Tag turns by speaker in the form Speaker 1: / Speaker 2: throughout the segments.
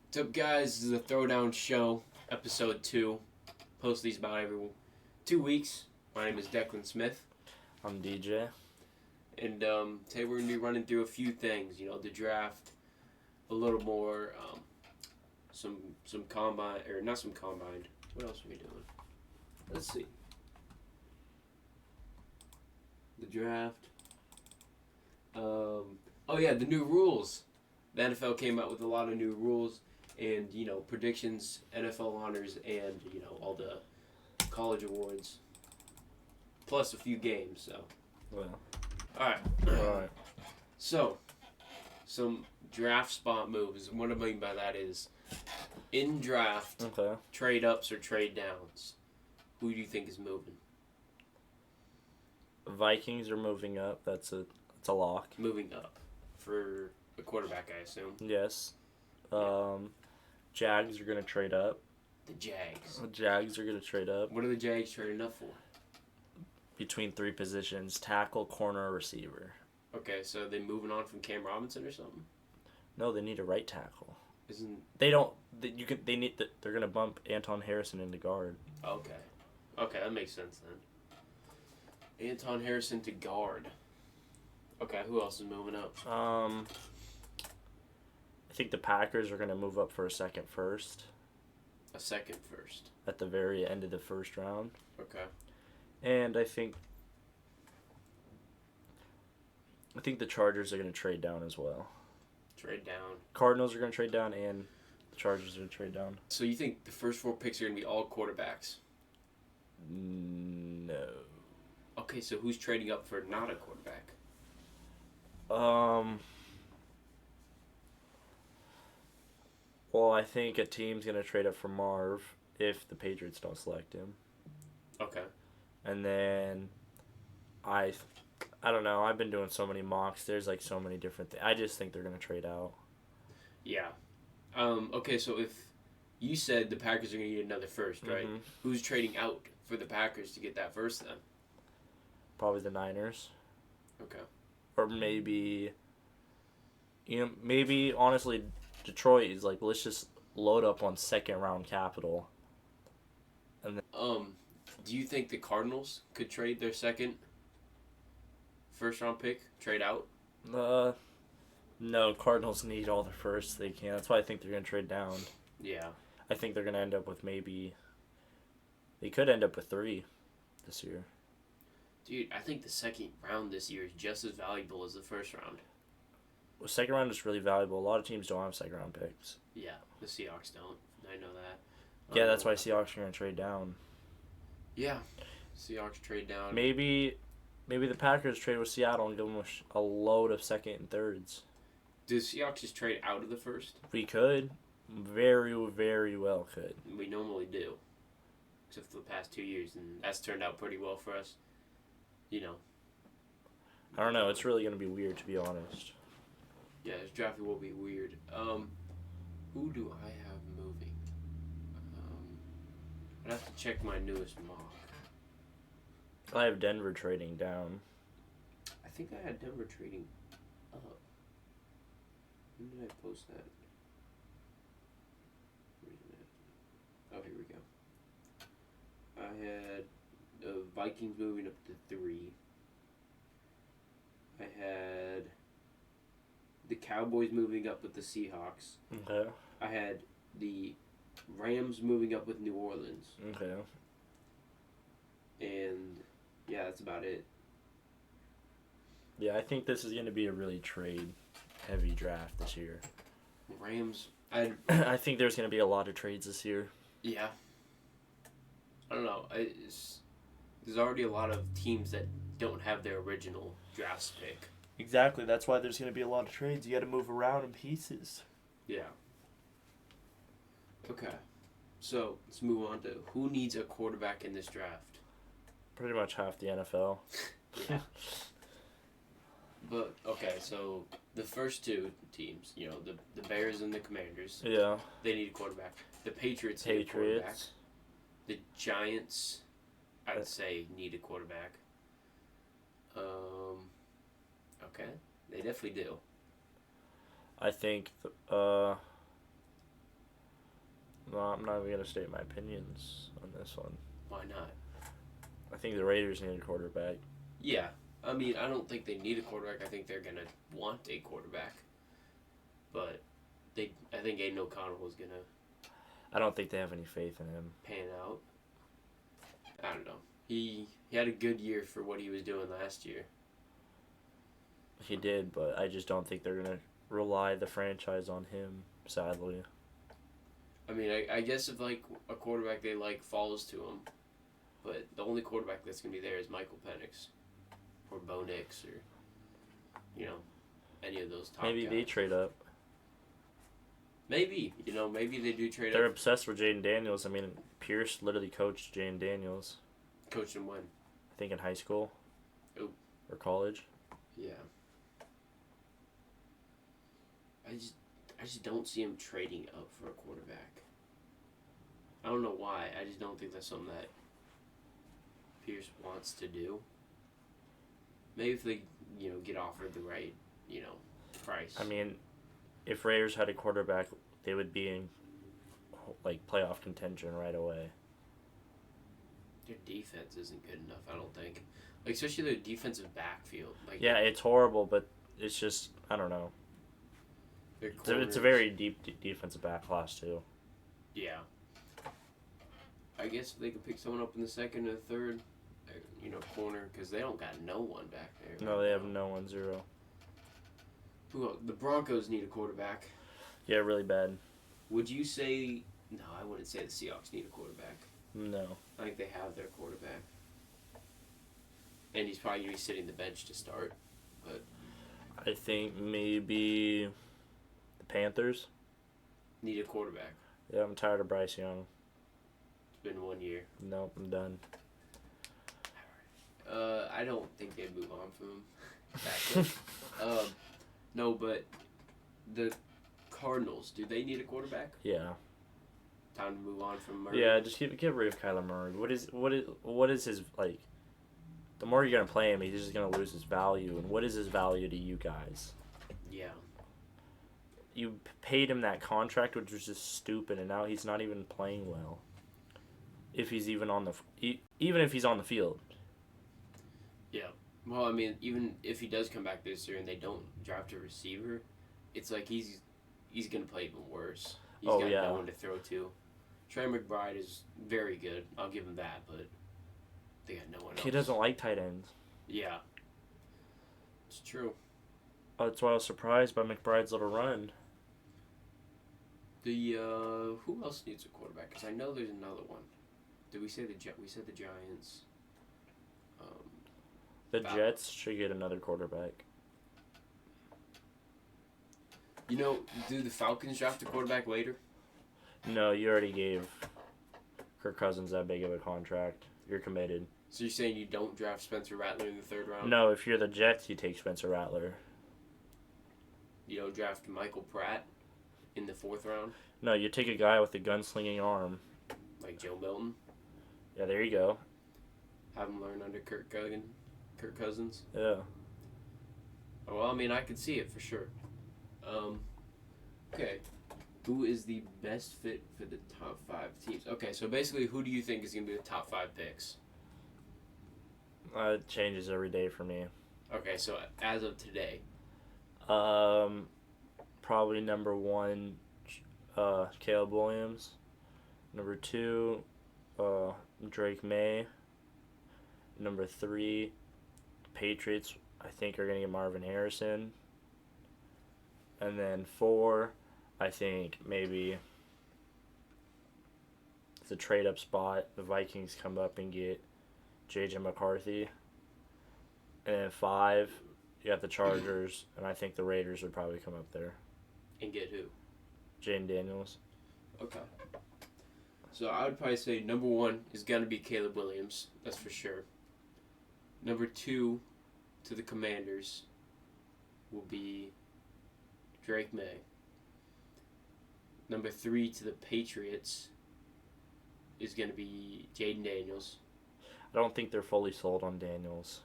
Speaker 1: What's up, guys? This is the Throwdown Show, episode 2. Post these about every 2 weeks. My name is Declan Smith.
Speaker 2: I'm DJ.
Speaker 1: And today we're going to be running through a few things. The draft, a little more, some combine, or not some combine. What else are we doing? Let's see. The draft. The new rules. The NFL came out with a lot of new rules. And, predictions, NFL honors, and, all the college awards. Plus a few games, so.
Speaker 2: Well.
Speaker 1: Alright. So, some draft spot moves. What I mean by that is, in draft, trade ups or trade downs. Who do you think is moving?
Speaker 2: Vikings are moving up. That's a lock.
Speaker 1: Moving up. For a quarterback, I assume.
Speaker 2: Yes. Jags are going to trade up.
Speaker 1: The Jags.
Speaker 2: The Jags are going to trade up.
Speaker 1: What are the Jags trading up for?
Speaker 2: Between 3 positions: tackle, corner, receiver.
Speaker 1: Okay, so they moving on from Cam Robinson or something?
Speaker 2: No, they need a right tackle.
Speaker 1: They're
Speaker 2: going to bump Anton Harrison into guard.
Speaker 1: Okay, that makes sense then. Anton Harrison to guard. Okay, who else is moving up?
Speaker 2: I think the Packers are going to move up for a second first.
Speaker 1: A second first.
Speaker 2: At the very end of the first round.
Speaker 1: Okay.
Speaker 2: And I think the Chargers are going to trade down as well.
Speaker 1: Trade down.
Speaker 2: Cardinals are going to trade down, and the Chargers are going to trade down.
Speaker 1: So you think the first 4 picks are going to be all quarterbacks?
Speaker 2: No.
Speaker 1: Okay, so who's trading up for not a quarterback?
Speaker 2: Well, I think a team's going to trade up for Marv if the Patriots don't select him.
Speaker 1: Okay.
Speaker 2: And then I don't know. I've been doing so many mocks. There's like so many different things. I just think they're going to trade out.
Speaker 1: Yeah. Okay, so if you said the Packers are going to need another first, right?
Speaker 2: Mm-hmm.
Speaker 1: Who's trading out for the Packers to get that first then?
Speaker 2: Probably the Niners.
Speaker 1: Okay.
Speaker 2: Or maybe, honestly, Detroit is like, let's just load up on second round capital. And then,
Speaker 1: do you think the Cardinals could trade their second first round pick, trade out?
Speaker 2: No, Cardinals need all the firsts they can. That's why I think they're going to trade down.
Speaker 1: Yeah.
Speaker 2: I think they're going to end up with they could end up with 3 this year.
Speaker 1: Dude, I think the second round this year is just as valuable as the first round.
Speaker 2: Well, second round is really valuable. A lot of teams don't have second round picks.
Speaker 1: Yeah, the Seahawks don't. I know that.
Speaker 2: Yeah, that's why Seahawks are going to trade down.
Speaker 1: Yeah, Seahawks trade down.
Speaker 2: Maybe the Packers trade with Seattle and give them a load of second and thirds.
Speaker 1: Do Seahawks just trade out of the first?
Speaker 2: We could. Very, very well could.
Speaker 1: We normally do. Except for the past 2 years, and that's turned out pretty well for us.
Speaker 2: I don't know. It's really going to be weird, to be honest.
Speaker 1: Yeah, this draft will be weird. Who do I have moving? I'd have to check my newest mock.
Speaker 2: I have Denver trading down.
Speaker 1: I think I had Denver trading up. When did I post that? Oh, here we go. I had the Vikings moving up to 3. I had the Cowboys moving up with the Seahawks.
Speaker 2: Okay.
Speaker 1: I had the Rams moving up with New Orleans.
Speaker 2: Okay.
Speaker 1: And yeah, that's about it.
Speaker 2: Yeah, I think this is going to be a really trade-heavy draft this year.
Speaker 1: Rams,
Speaker 2: I think there's going to be a lot of trades this year.
Speaker 1: Yeah. I don't know. There's already a lot of teams that don't have their original draft pick.
Speaker 2: Exactly. That's why there's going to be a lot of trades. You got to move around in pieces.
Speaker 1: Yeah. Okay. So, let's move on to who needs a quarterback in this draft.
Speaker 2: Pretty much half the NFL.
Speaker 1: Yeah. But, okay, so the first 2 teams, the Bears and the Commanders.
Speaker 2: Yeah.
Speaker 1: They need a quarterback. The Patriots need a quarterback. The Giants, I'd say, need a quarterback. Okay. They definitely do.
Speaker 2: I think I'm not even going to state my opinions on this one.
Speaker 1: Why not?
Speaker 2: I think the Raiders need a quarterback.
Speaker 1: Yeah. I mean, I don't think they need a quarterback. I think they're going to want a quarterback. But I think Aiden O'Connell is going to
Speaker 2: I don't think they have any faith in him.
Speaker 1: pan out. I don't know. He had a good year for what he was doing last year.
Speaker 2: He did, but I just don't think they're going to rely the franchise on him, sadly.
Speaker 1: I mean, I guess if, like, a quarterback they like falls to him, but the only quarterback that's going to be there is Michael Penix or Bo Nix or, any of those top
Speaker 2: Maybe
Speaker 1: guys.
Speaker 2: they trade up.
Speaker 1: Maybe. Maybe they do trade
Speaker 2: They're
Speaker 1: up.
Speaker 2: obsessed with Jaden Daniels. I mean, Pierce literally coached Jaden Daniels.
Speaker 1: Coach him when?
Speaker 2: I think in high school.
Speaker 1: Oh.
Speaker 2: Or college.
Speaker 1: Yeah. I just don't see him trading up for a quarterback. I don't know why. I just don't think that's something that Pierce wants to do. Maybe if they, get offered the right, price.
Speaker 2: I mean, if Raiders had a quarterback, they would be in, playoff contention right away.
Speaker 1: Their defense isn't good enough, I don't think. Especially their defensive backfield.
Speaker 2: Yeah, it's horrible, but it's just, I don't know. It's a very deep defensive back class, too.
Speaker 1: Yeah. I guess if they could pick someone up in the second or third, corner, because they don't got no one back there.
Speaker 2: No, they have no one, zero.
Speaker 1: Who else? The Broncos need a quarterback.
Speaker 2: Yeah, really bad.
Speaker 1: Would you say... No, I wouldn't say the Seahawks need a quarterback.
Speaker 2: No.
Speaker 1: I think they have their quarterback. And he's probably going to be sitting the bench to start. But
Speaker 2: I think maybe the Panthers.
Speaker 1: Need a quarterback.
Speaker 2: Yeah, I'm tired of Bryce Young.
Speaker 1: It's been 1 year.
Speaker 2: Nope, I'm done.
Speaker 1: I don't think they'd move on from him. No, but the Cardinals, do they need a quarterback?
Speaker 2: Yeah.
Speaker 1: Time to move on from Murray?
Speaker 2: Yeah, just get rid of Kyler Murray. What is his, the more you're going to play him, he's just going to lose his value. And what is his value to you guys?
Speaker 1: Yeah.
Speaker 2: You paid him that contract, which was just stupid, and now he's not even playing well. If he's even even if he's on the field.
Speaker 1: Yeah. Well, I mean, even if he does come back this year and they don't draft a receiver, it's like he's going to play even worse. He's got no one to throw to. Trey McBride is very good. I'll give him that, but they got no one else.
Speaker 2: He doesn't like tight ends.
Speaker 1: Yeah. It's true.
Speaker 2: That's why I was surprised by McBride's little run.
Speaker 1: Who else needs a quarterback? Because I know there's another one. Did we say we said the Giants?
Speaker 2: The Jets should get another quarterback.
Speaker 1: Do the Falcons draft a quarterback later?
Speaker 2: No, you already gave Kirk Cousins that big of a contract. You're committed.
Speaker 1: So you're saying you don't draft Spencer Rattler in the third round?
Speaker 2: No, if you're the Jets, you take Spencer Rattler.
Speaker 1: You don't draft Michael Pratt in the fourth round?
Speaker 2: No, you take a guy with a gunslinging arm.
Speaker 1: Like Joe Milton?
Speaker 2: Yeah, there you go.
Speaker 1: Have him learn under Kirk Cousins?
Speaker 2: Yeah.
Speaker 1: Well, I mean, I could see it for sure. Okay. Who is the best fit for the top 5 teams? Okay, so basically, who do you think is going to be the top 5 picks?
Speaker 2: It changes every day for me.
Speaker 1: Okay, so as of today.
Speaker 2: Probably number 1, Caleb Williams. Number 2, Drake May. Number 3, Patriots, I think, are going to get Marvin Harrison. And then 4, I think maybe it's a trade-up spot. The Vikings come up and get J.J. McCarthy. And then 5, you got the Chargers, and I think the Raiders would probably come up there.
Speaker 1: And get who?
Speaker 2: Jaden Daniels.
Speaker 1: Okay. So I would probably say number 1 is going to be Caleb Williams. That's for sure. Number 2 to the Commanders will be Drake May. Number 3 to the Patriots is going to be Jaden Daniels.
Speaker 2: I don't think they're fully sold on Daniels.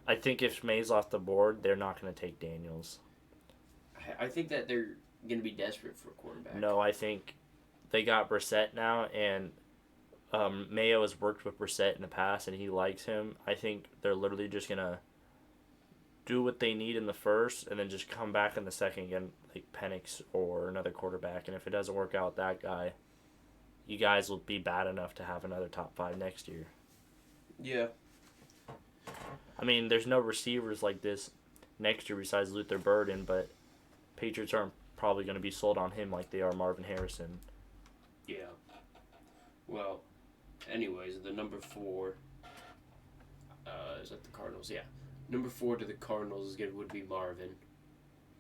Speaker 1: I
Speaker 2: think if May's off the board, they're not going to take Daniels.
Speaker 1: I think that they're going to be desperate for a quarterback.
Speaker 2: No, I think they got Brissett now, and Mayo has worked with Brissett in the past, and he likes him. I think they're literally just going to do what they need in the first, and then just come back in the second again, like Penix or another quarterback. And if it doesn't work out that guy, you guys will be bad enough to have another top 5 next year.
Speaker 1: Yeah.
Speaker 2: I mean, there's no receivers like this next year besides Luther Burden, but Patriots aren't probably going to be sold on him like they are Marvin Harrison.
Speaker 1: Yeah. Well, anyways, the number 4, is that the Cardinals? Yeah. Number 4 to the Cardinals would be Marvin.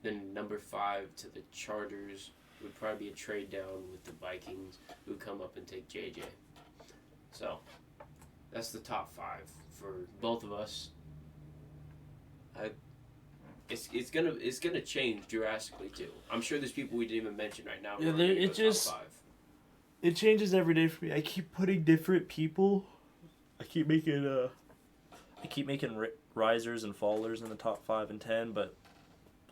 Speaker 1: Then number 5 to the Chargers would probably be a trade down with the Vikings, who come up and take JJ. So, that's the top 5 for both of us. It's gonna change drastically too. I'm sure there's people we didn't even mention right now.
Speaker 3: Yeah, top 5. It changes every day for me. I keep putting different people. I keep making
Speaker 2: risers and fallers in the top 5 and 10, but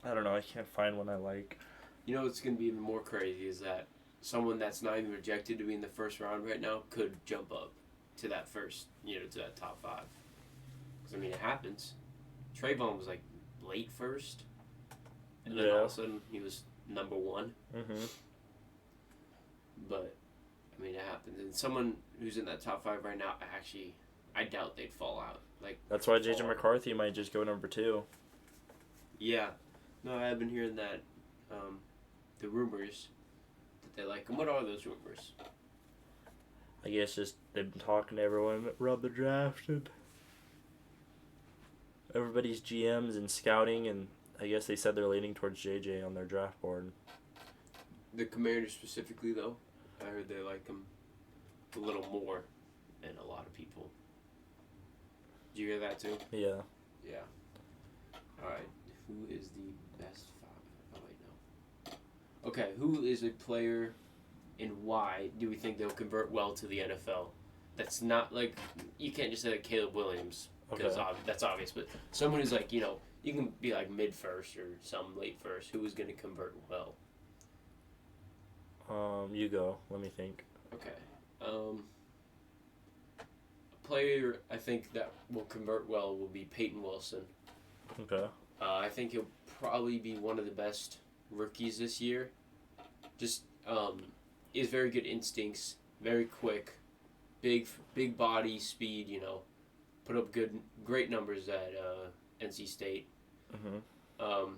Speaker 2: I don't know. I can't find one I like.
Speaker 1: You know what's going to be even more crazy is that someone that's not even rejected to be in the first round right now could jump up to that first, to that top 5. Because, I mean, it happens. Trayvon was, like, late first. And then all of a sudden, he was number 1.
Speaker 2: Mm-hmm.
Speaker 1: But, I mean, it happens. And someone who's in that top 5 right now, I doubt they'd fall out. Like,
Speaker 2: that's why J.J. McCarthy might just go number 2.
Speaker 1: Yeah. No, I've been hearing that, the rumors that they like him. What are those rumors?
Speaker 2: I guess just they've been talking to everyone around the draft and everybody's GMs and scouting, and I guess they said they're leaning towards JJ on their draft board.
Speaker 1: The Commanders specifically, though, I heard they like him a little more than a lot of people. Did you hear that too?
Speaker 2: Yeah.
Speaker 1: Yeah. All right. Who is the best 5? Oh, wait, no. Okay, who is a player and why do we think they'll convert well to the NFL? That's not like, you can't just say like Caleb Williams, because that's obvious, but someone who's like, you can be like mid-first or some late first, who is going to convert well?
Speaker 2: You go. Let me think.
Speaker 1: Okay. A player I think that will convert well will be Peyton Wilson.
Speaker 2: Okay.
Speaker 1: I think he'll probably be one of the best rookies this year. Just he has very good instincts, very quick, big body, speed. Put up great numbers at NC State.
Speaker 2: Mm-hmm.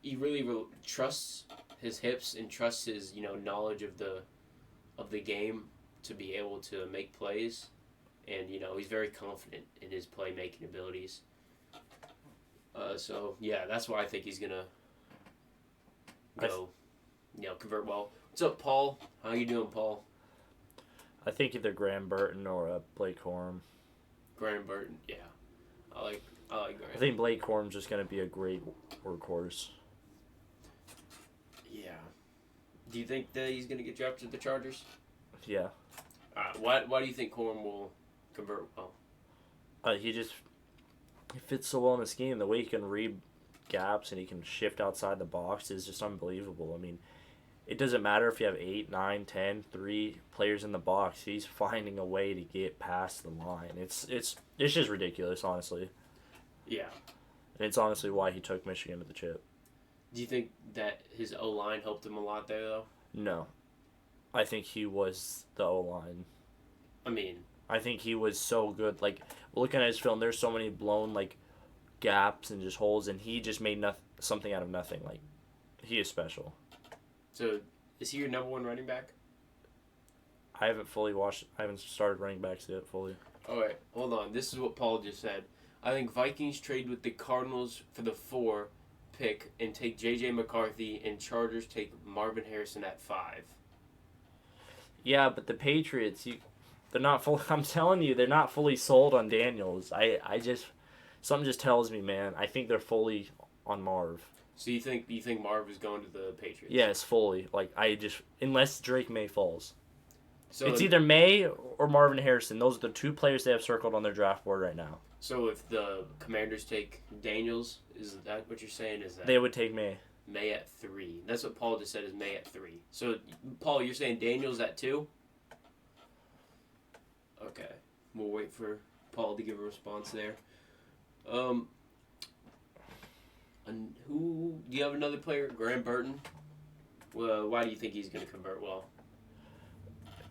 Speaker 1: He really trusts his hips and trusts his knowledge of the game to be able to make plays, and he's very confident in his playmaking abilities. So yeah, that's why I think he's gonna go, convert well. What's up, Paul? How you doing, Paul?
Speaker 2: I think either Graham Burton or Blake Corum.
Speaker 1: Graham Burton, yeah, I like Graham.
Speaker 2: I think Blake Corum's just gonna be a great workhorse.
Speaker 1: Yeah. Do you think that he's gonna get drafted to the Chargers?
Speaker 2: Yeah.
Speaker 1: Why do you think Corum will convert well?
Speaker 2: He fits so well in the scheme. The way he can read gaps and he can shift outside the box is just unbelievable. I mean, it doesn't matter if you have 8, 9, 10, 3 players in the box. He's finding a way to get past the line. It's just ridiculous, honestly.
Speaker 1: Yeah.
Speaker 2: And it's honestly why he took Michigan to the chip.
Speaker 1: Do you think that his O-line helped him a lot there, though?
Speaker 2: No. I think he was the O-line.
Speaker 1: I mean,
Speaker 2: I think he was so good. Like, looking at his film, there's so many blown, like, gaps and just holes, and he just made something out of nothing. Like, he is special.
Speaker 1: So, is he your number 1 running back?
Speaker 2: I haven't started running backs yet fully.
Speaker 1: All right, hold on. This is what Paul just said. I think Vikings trade with the Cardinals for the 4 pick and take J.J. McCarthy, and Chargers take Marvin Harrison at 5.
Speaker 2: Yeah, but the Patriots, they're not full. I'm telling you, they're not fully sold on Daniels. Something just tells me, man. I think they're fully on Marv.
Speaker 1: So you think Marv is going to the Patriots?
Speaker 2: Yes, fully. Unless Drake May falls.
Speaker 1: So
Speaker 2: it's either May or Marvin Harrison. Those are the 2 players they have circled on their draft board right now.
Speaker 1: So if the Commanders take Daniels, is that what you're saying? Is that
Speaker 2: they would take May?
Speaker 1: May at 3. That's what Paul just said is May at 3. So, Paul, you're saying Daniels at 2? Okay. We'll wait for Paul to give a response there. And who do you have another player? Graham Burton. Well, why do you think he's going to convert well?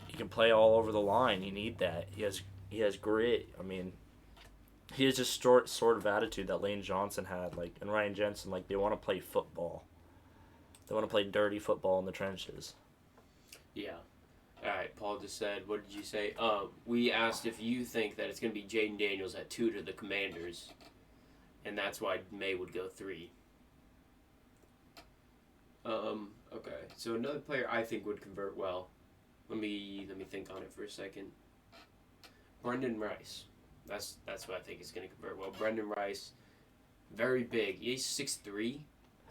Speaker 2: He can play all over the line. You need that. He has grit. I mean, he has just sort of attitude that Lane Johnson had, like, and Ryan Jensen. Like, they want to play football. They want to play dirty football in the trenches.
Speaker 1: Yeah. All right. Paul just said. What did you say? We asked if you think that it's going to be Jaden Daniels at 2 to the Commanders, and that's why May would go 3. Okay. So another player I think would convert well. Let me think on it for a second. Brendan Rice. That's what I think is going to convert well. Brendan Rice, very big. He's 6'3",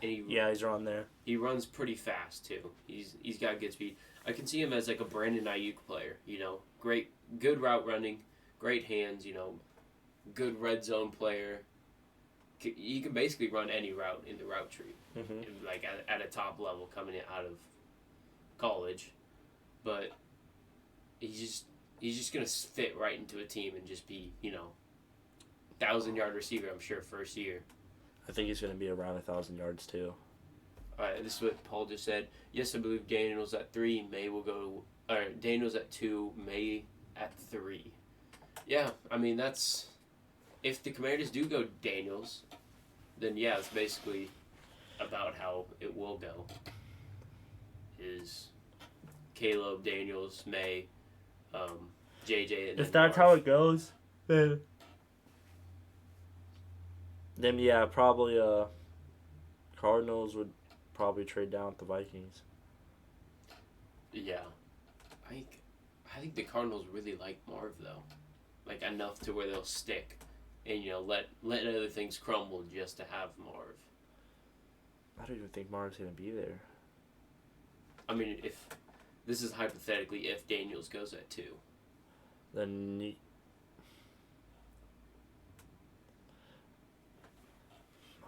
Speaker 1: and
Speaker 2: he's around there.
Speaker 1: He runs pretty fast too. He's got good speed. I can see him as like a Brandon Ayuk player. You know, good route running, great hands. You know, good red zone player. He can basically run any route in the route tree, like at a top level coming out of college, but he's just gonna fit right into a team and just be 1,000-yard receiver. I'm sure first year.
Speaker 2: I think he's gonna be around 1,000 yards too.
Speaker 1: All right, this is what Paul just said. Yes, I believe Daniels at 3. May will go. Daniels at 2. May at 3. Yeah, I mean that's. If the Commanders do go Daniels, then yeah, it's basically about how it will go. Is Caleb, Daniels, May, JJ, and
Speaker 3: if that's how it goes, then
Speaker 2: yeah, probably Cardinals would probably trade down with the Vikings.
Speaker 1: Yeah, I think the Cardinals really like Marv though, like enough to where they'll stick. And, let other things crumble just to have Marv.
Speaker 2: I don't even think Marv's going to be there.
Speaker 1: I mean, if this is hypothetically if Daniels goes at 2.
Speaker 2: Then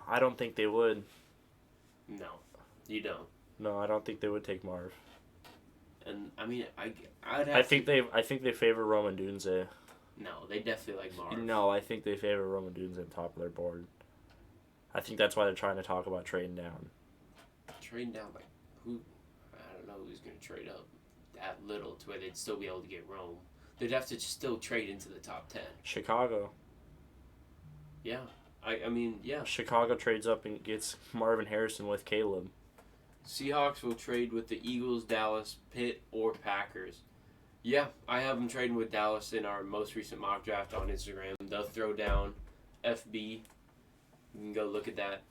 Speaker 2: I don't think they would.
Speaker 1: No, you don't.
Speaker 2: No, I don't think they would take Marv.
Speaker 1: And, I mean, I'd have
Speaker 2: I think they favor Roman Dunze.
Speaker 1: No, they definitely like Marv.
Speaker 2: No, I think they favor Roman Dunze at the top of their board. I think that's why they're trying to talk about trading down.
Speaker 1: Trading down, like, who? I don't know who's going to trade up that little to where they'd still be able to get Rome. They'd have to still trade into the top 10.
Speaker 2: Chicago.
Speaker 1: Yeah. I mean, yeah.
Speaker 2: Chicago trades up and gets Marvin Harrison with Caleb.
Speaker 1: Seahawks will trade with the Eagles, Dallas, Pitt, or Packers. Yeah, I have them trading with Dallas in our most recent mock draft on Instagram. TheThrowDown, FB. You can go look at that.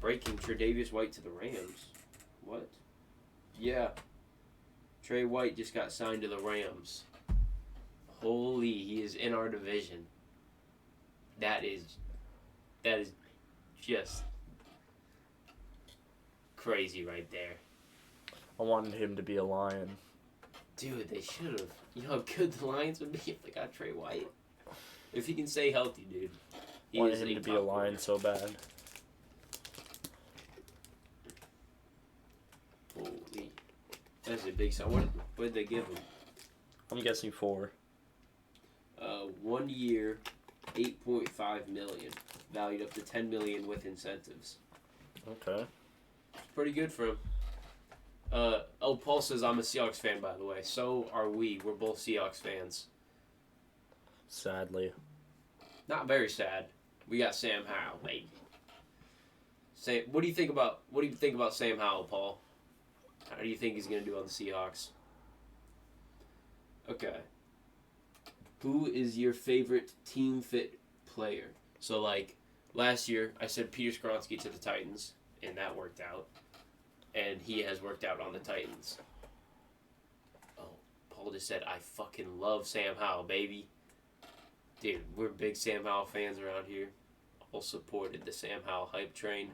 Speaker 1: Breaking Tre'Davious White to the Rams. What? Yeah. Trey White just got signed to the Rams. Holy, he is in our division. That is just crazy right there.
Speaker 2: I wanted him to be a Lion.
Speaker 1: Dude, they should have. You know how good the Lions would be if they got Trey White? If he can stay healthy, dude.
Speaker 2: I wanted him to be a Lion so bad.
Speaker 1: Holy. That's a big sign. What did they give him?
Speaker 2: I'm guessing 4.
Speaker 1: 1 year, $8.5 million. Valued up to $10 million with incentives.
Speaker 2: Okay.
Speaker 1: Pretty good for him. Paul says I'm a Seahawks fan, by the way. So are we. We're both Seahawks fans.
Speaker 2: Sadly.
Speaker 1: Not very sad. We got Sam Howell, baby. What do you think about Sam Howell, Paul? How do you think he's gonna do on the Seahawks? Okay. Who is your favorite team fit player? So like last year I said Peter Skoronski to the Titans, and that worked out. And he has worked out on the Titans. Oh, Paul just said, I fucking love Sam Howell, baby. Dude, we're big Sam Howell fans around here. All supported the Sam Howell hype train.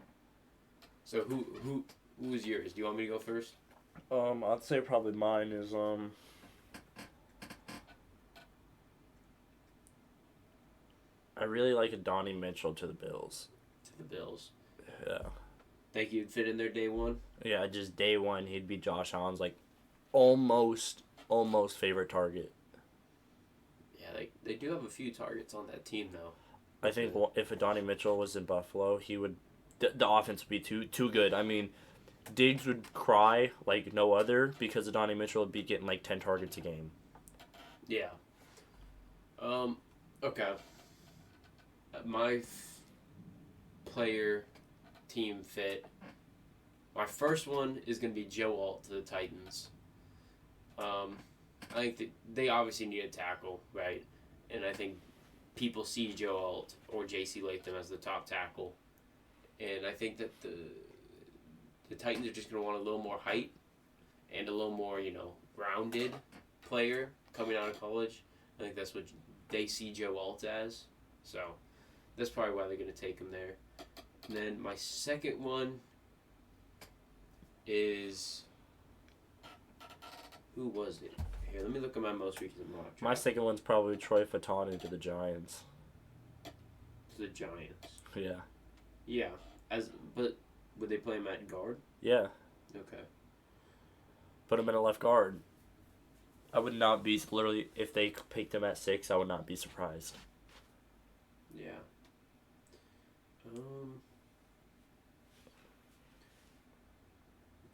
Speaker 1: So who is yours? Do you want me to go first?
Speaker 2: I'd say probably mine is I really like Adonai Mitchell to the Bills.
Speaker 1: To the Bills.
Speaker 2: Yeah.
Speaker 1: Think he'd fit in there day one?
Speaker 2: Yeah, just day one, he'd be Josh Allen's, like, almost favorite target.
Speaker 1: Yeah, they do have a few targets on that team, though.
Speaker 2: I think if Adonai Mitchell was in Buffalo, he would... The offense would be too good. I mean, Diggs would cry like no other because Adonai Mitchell would be getting, like, 10 targets a game.
Speaker 1: Yeah. Okay. My player team fit. My first one is going to be Joe Alt to the Titans. I think they obviously need a tackle, right? And I think people see Joe Alt or J.C. Latham as the top tackle. And I think that the Titans are just going to want a little more height and a little more, rounded player coming out of college. I think that's what they see Joe Alt as. So that's probably why they're going to take him there. And then my second one is... Who was it? Here, let me look at my most recent mock draft.
Speaker 2: My second one's probably Troy Fatanu to the Giants.
Speaker 1: To the Giants.
Speaker 2: Yeah.
Speaker 1: Yeah. But would they play him at guard?
Speaker 2: Yeah.
Speaker 1: Okay.
Speaker 2: Put him in a left guard. I would not be, literally, if they picked him at 6, I would not be surprised.
Speaker 1: Yeah.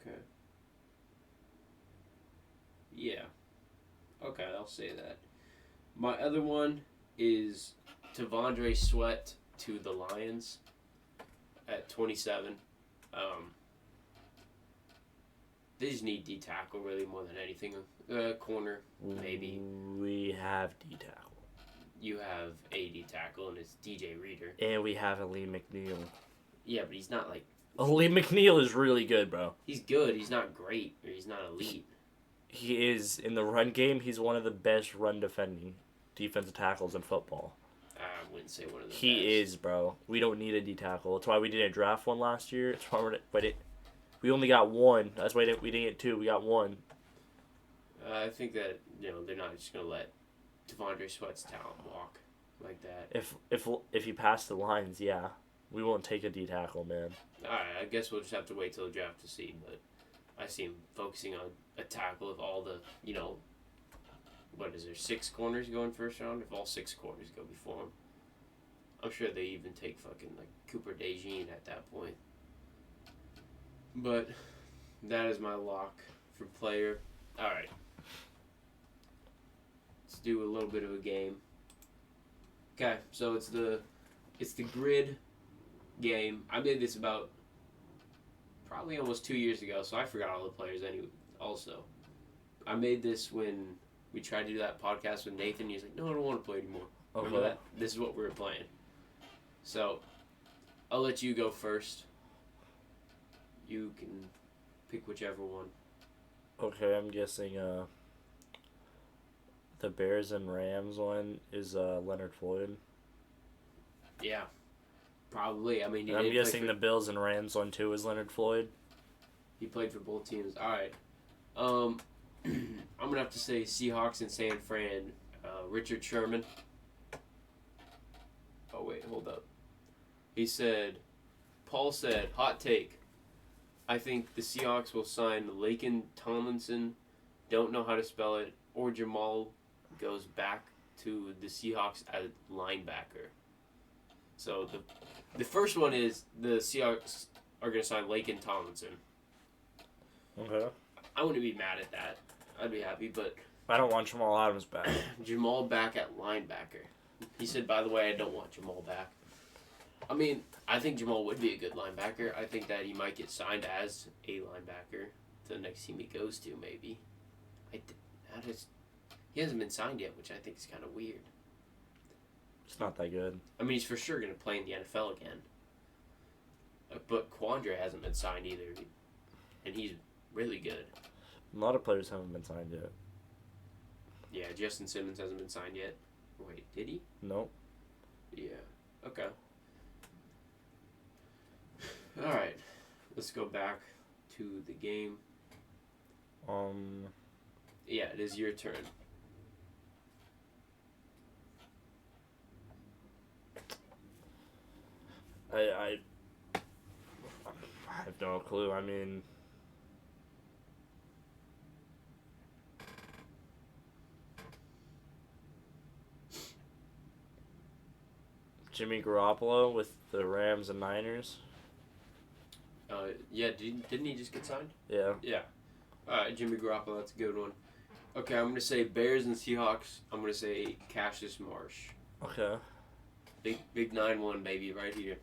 Speaker 1: Okay. Yeah. Okay, I'll say that. My other one is T'Vondre Sweat to the Lions at 27. They just need D-tackle really more than anything. Corner, maybe.
Speaker 2: We have D-tackle.
Speaker 1: You have a D-tackle, and it's DJ Reader.
Speaker 2: And we have Aleem McNeil.
Speaker 1: Yeah, but he's not like...
Speaker 2: Aleem McNeil is really good, bro.
Speaker 1: He's good. He's not great, or he's not elite.
Speaker 2: He is, in the run game, he's one of the best run-defending defensive tackles in football.
Speaker 1: I wouldn't say one of the best.
Speaker 2: He is, bro. We don't need a D-tackle. That's why we didn't draft one last year. It's why we only got one. That's why we didn't get 2. We got 1.
Speaker 1: I think that, they're not just going to let T'Vondre Sweat's talent walk like that.
Speaker 2: If you pass the lines, yeah. We won't take a D-tackle, man.
Speaker 1: Alright, I guess we'll just have to wait till the draft to see, but I see him focusing on a tackle of all the, what is there, 6 corners going first round? If all 6 corners go before him. I'm sure they even take fucking, Cooper DeJean at that point. But that is my lock for player. Alright. Let's do a little bit of a game. Okay, so it's the grid game. I made this about probably almost 2 years ago, so I forgot all the players anyway. Also, I made this when we tried to do that podcast with Nathan. He's like, "No, I don't want to play anymore." Remember that? This is what we were playing. So, I'll let you go first. You can pick whichever one.
Speaker 2: Okay, I'm guessing the Bears and Rams one is Leonard Floyd.
Speaker 1: Yeah, probably. I mean,
Speaker 2: I'm guessing the Bills and Rams one too is Leonard Floyd.
Speaker 1: He played for both teams. All right. I'm gonna have to say Seahawks and San Fran. Richard Sherman. Oh wait, hold up. Paul said, hot take. I think the Seahawks will sign Laken Tomlinson. Don't know how to spell it. Or Jamal goes back to the Seahawks as linebacker. So the first one is the Seahawks are going to sign Laken Tomlinson.
Speaker 2: Okay.
Speaker 1: I wouldn't be mad at that. I'd be happy, but...
Speaker 2: I don't want Jamal Adams back.
Speaker 1: Jamal back at linebacker. He said, by the way, I don't want Jamal back. I mean, I think Jamal would be a good linebacker. I think that he might get signed as a linebacker to the next team he goes to, maybe. He hasn't been signed yet, which I think is kind of weird.
Speaker 2: It's not that good.
Speaker 1: I mean, he's for sure going to play in the NFL again. But Quandre hasn't been signed either. And he's really good.
Speaker 2: A lot of players haven't been signed yet.
Speaker 1: Yeah, Justin Simmons hasn't been signed yet. Wait, did he?
Speaker 2: Nope.
Speaker 1: Yeah. Okay. Alright. Let's go back to the game. Yeah, it is your turn.
Speaker 2: I have no clue. I mean, Jimmy Garoppolo with the Rams and Niners.
Speaker 1: Yeah, didn't he just get signed?
Speaker 2: Yeah.
Speaker 1: Yeah. Alright, Jimmy Garoppolo, that's a good one. Okay, I'm going to say Bears and Seahawks. I'm going to say Cassius Marsh.
Speaker 2: Okay.
Speaker 1: Big 9-1, baby, right here.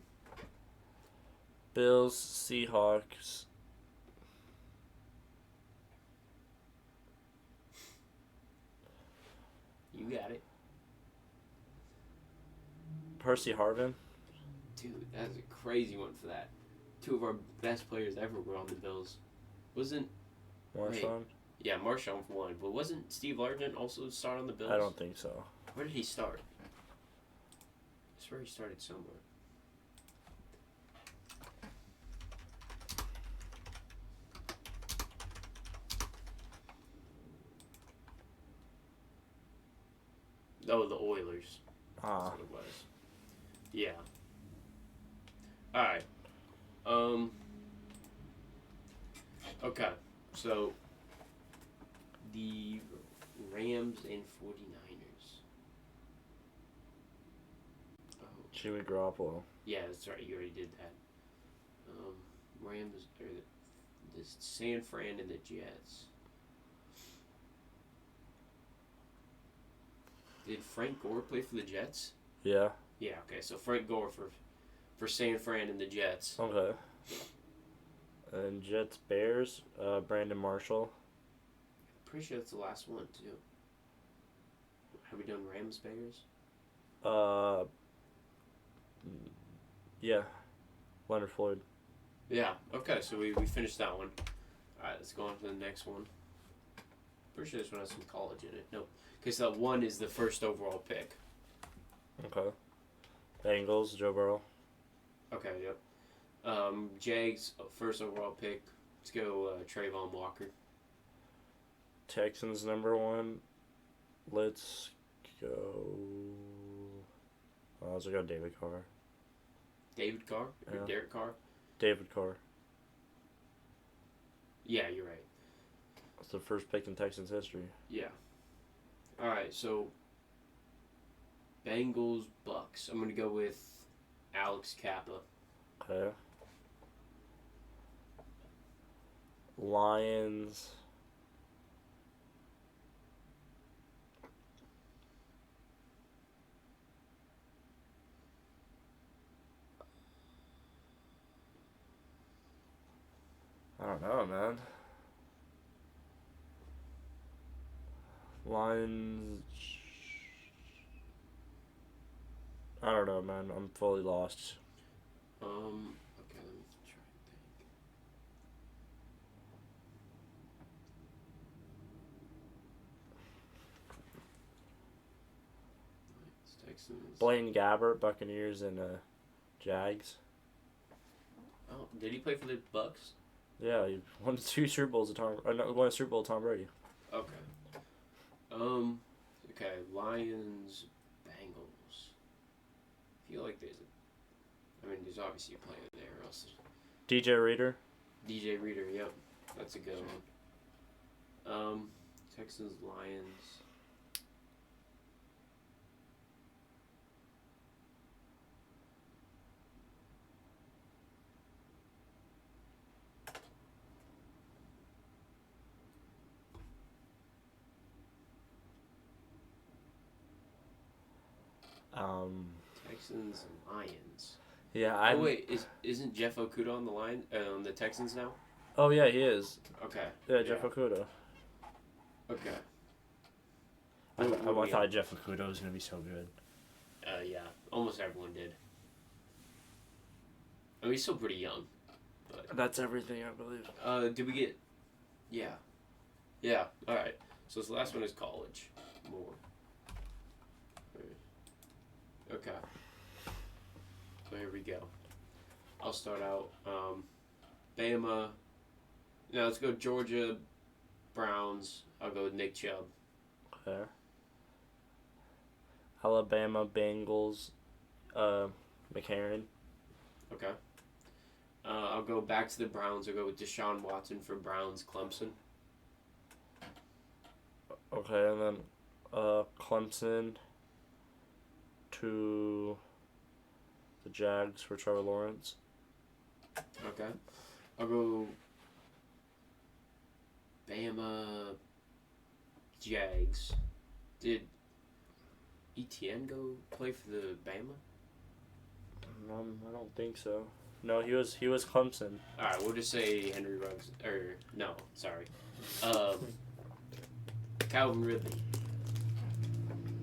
Speaker 2: Bills, Seahawks.
Speaker 1: You got it.
Speaker 2: Percy Harvin.
Speaker 1: Dude, that's a crazy one for that. Two of our best players ever were on the Bills. Wasn't...
Speaker 2: Marshawn.
Speaker 1: Yeah, Marshawn for one. But wasn't Steve Largent also start on the Bills?
Speaker 2: I don't think so.
Speaker 1: Where did he start? I swear he started somewhere. Oh, the Oilers.
Speaker 2: Ah.
Speaker 1: That's what it was. Yeah. Alright. Okay. So, the Rams and 49ers. Oh.
Speaker 2: Jimmy Garoppolo.
Speaker 1: Yeah, that's right. You already did that. Rams, or the San Fran and the Jets. Did Frank Gore play for the Jets?
Speaker 2: Yeah.
Speaker 1: Yeah, okay. So Frank Gore for San Fran and the Jets.
Speaker 2: Okay. And Jets, Bears, Brandon Marshall.
Speaker 1: Pretty sure that's the last one, too. Have we done Rams, Bears?
Speaker 2: Yeah. Leonard Floyd.
Speaker 1: Yeah, okay. So we finished that one. Alright, let's go on to the next one. Pretty sure this one has some college in it. Nope. Because that one is the first overall pick.
Speaker 2: Okay. Bengals, Joe Burrow.
Speaker 1: Okay, yep. Jags, first overall pick. Let's go Trayvon Walker.
Speaker 2: Texans, number 1. Let's go. Let's go David Carr.
Speaker 1: David Carr? Or
Speaker 2: Yeah.
Speaker 1: Derek Carr?
Speaker 2: David Carr.
Speaker 1: Yeah, you're right.
Speaker 2: That's the first pick in Texans history.
Speaker 1: Yeah. Alright, so Bengals, Bucks. I'm going to go with Alex Kappa.
Speaker 2: Okay. Lions. I don't know, man. Lions. I don't know, man. I'm fully lost.
Speaker 1: Okay, let me try and think. It's Texans.
Speaker 2: Blaine Gabbert, Buccaneers, and Jags.
Speaker 1: Oh, did he play for the Bucks?
Speaker 2: Yeah, he won 2 Super Bowls with Tom. No, won a Super Bowl with Tom Brady.
Speaker 1: Okay. Okay, Lions, Bengals. I feel like there's obviously a player there, or else.
Speaker 2: DJ Reader.
Speaker 1: DJ Reader, yep. That's a good one. Texans, Lions. Texans and Lions.
Speaker 2: Yeah, I.
Speaker 1: Oh wait, isn't Jeff Okuda on the line on the Texans now?
Speaker 2: Oh yeah, he is.
Speaker 1: Okay.
Speaker 2: Yeah, Jeff Okuda.
Speaker 1: Okay.
Speaker 2: I thought Jeff Okuda was gonna be so good.
Speaker 1: Yeah, almost everyone did. I mean, he's still pretty young. But
Speaker 2: That's everything, I believe.
Speaker 1: did we get? Yeah. Yeah. All right. So this last one is college. More. Okay. So here we go. I'll start out. Bama. Now let's go Georgia, Browns. I'll go with Nick Chubb.
Speaker 2: Okay. Alabama, Bengals, McCarron.
Speaker 1: Okay. I'll go back to the Browns. I'll go with Deshaun Watson for Browns Clemson.
Speaker 2: Okay, and then Clemson to the Jags for Trevor Lawrence.
Speaker 1: Okay. I'll go Bama Jags. Did ETN go play for the Bama?
Speaker 2: I don't think so. No, he was Clemson.
Speaker 1: All right, we'll just say Henry Ruggs. Or no, sorry, Calvin Ridley.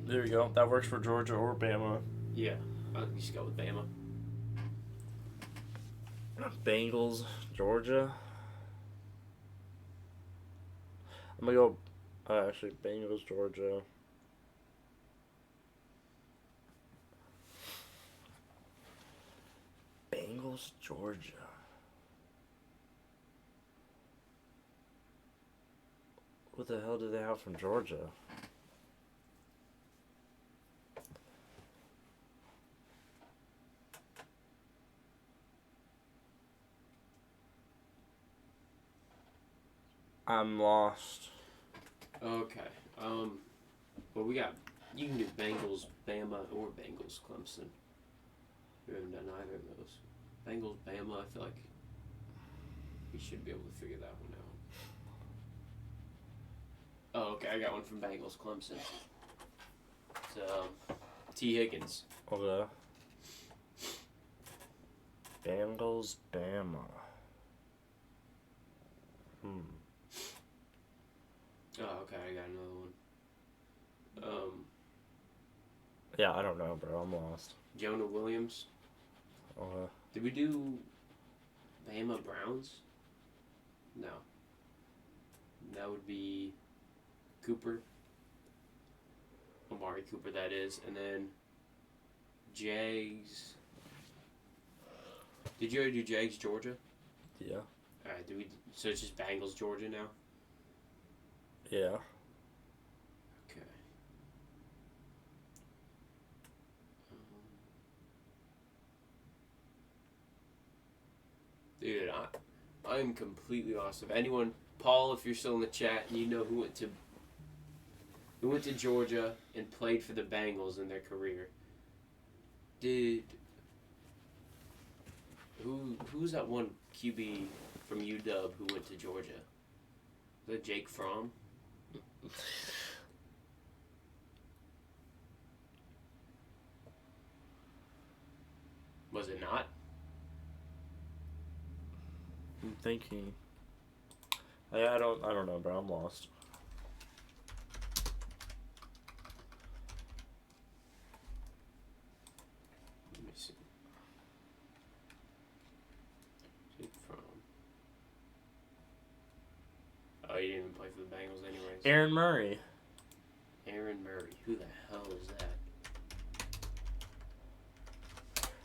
Speaker 2: There you go. That works for Georgia or Bama.
Speaker 1: Yeah, I'll just go with Bama.
Speaker 2: Bengals, Georgia. I'm gonna go. Actually, Bengals, Georgia. Bengals, Georgia. What the hell do they have from Georgia? I'm lost.
Speaker 1: Okay. Well, we got. You can do Bengals, Bama, or Bengals, Clemson. We haven't done either of those. Bengals, Bama. I feel like we should be able to figure that one out. Oh, okay. I got one from Bengals, Clemson. It's T. Higgins.
Speaker 2: Okay. Bengals, Bama.
Speaker 1: Oh, okay. I got another one.
Speaker 2: Yeah, I don't know, bro. I'm lost.
Speaker 1: Jonah Williams.
Speaker 2: Okay.
Speaker 1: Did we do Bama Browns? No. That would be Cooper. Amari Cooper, that is. And then Jags. Did you already do Jags, Georgia?
Speaker 2: Yeah.
Speaker 1: Alright, so it's just Bengals, Georgia now?
Speaker 2: Yeah.
Speaker 1: Okay. Dude, I'm completely lost. If anyone, Paul, if you're still in the chat and you know who went to Georgia and played for the Bengals in their career, who's that one QB from UW who went to Georgia? Was that Jake Fromm? Was it not?
Speaker 2: I'm thinking. I don't know, bro. I'm lost.
Speaker 1: Let me see. Jake Fromm. Oh, he didn't even play for the Bengals anyways.
Speaker 2: Aaron Murray.
Speaker 1: Aaron Murray. Who the hell is that?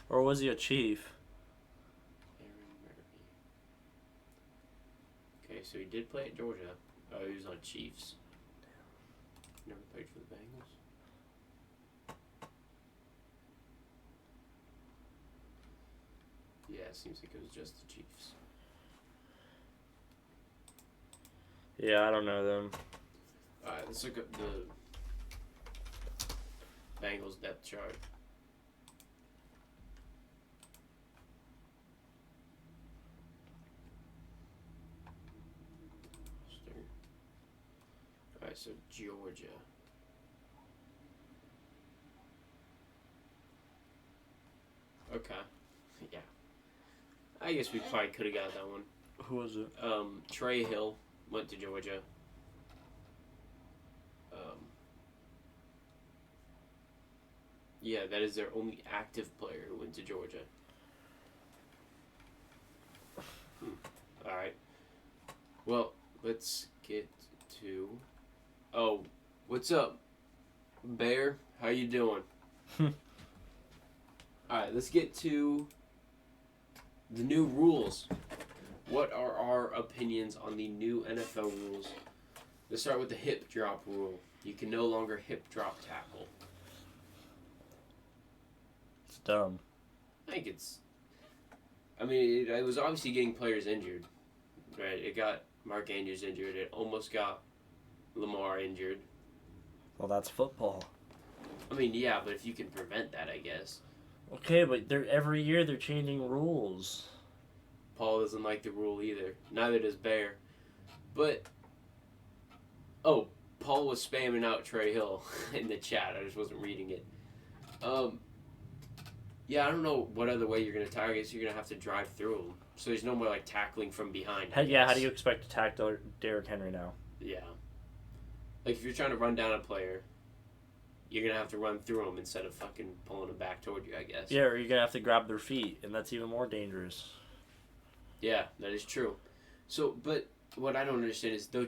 Speaker 2: Or was he a Chief?
Speaker 1: Aaron Murray. Okay, so he did play at Georgia. Oh, he was on Chiefs. Never played for the Bengals. Yeah, it seems like it was just the Chiefs.
Speaker 2: Yeah, I don't know them.
Speaker 1: Alright, let's look up the Bengals depth chart. Alright, so Georgia. Okay. Yeah. I guess we probably could have got that one.
Speaker 2: Who was it?
Speaker 1: Trey Hill went to Georgia. Yeah, that is their only active player who went to Georgia. Alright. Well, let's get to... Oh, what's up, Bear? How you doing? Alright, let's get to the new rules. What are our opinions on the new NFL rules? Let's start with the hip drop rule. You can no longer hip drop tackle.
Speaker 2: It's dumb.
Speaker 1: I think I mean, it was obviously getting players injured, right? It got Mark Andrews injured. It almost got Lamar injured.
Speaker 2: Well, that's football.
Speaker 1: I mean, yeah, but if you can prevent that, I guess.
Speaker 2: Okay, but every year they're changing rules.
Speaker 1: Paul doesn't like the rule either. Neither does Bear. But, Paul was spamming out Trey Hill in the chat. I just wasn't reading it. Yeah, I don't know what other way you're going to target. I guess you're going to have to drive through him. So there's no more, like, tackling from behind.
Speaker 2: How do you expect to tackle Derrick Henry now?
Speaker 1: Yeah. Like, if you're trying to run down a player, you're going to have to run through him instead of fucking pulling him back toward you, I guess.
Speaker 2: Yeah, or you're going to have to grab their feet, and that's even more dangerous.
Speaker 1: Yeah, that is true. So, but what I don't understand is they'll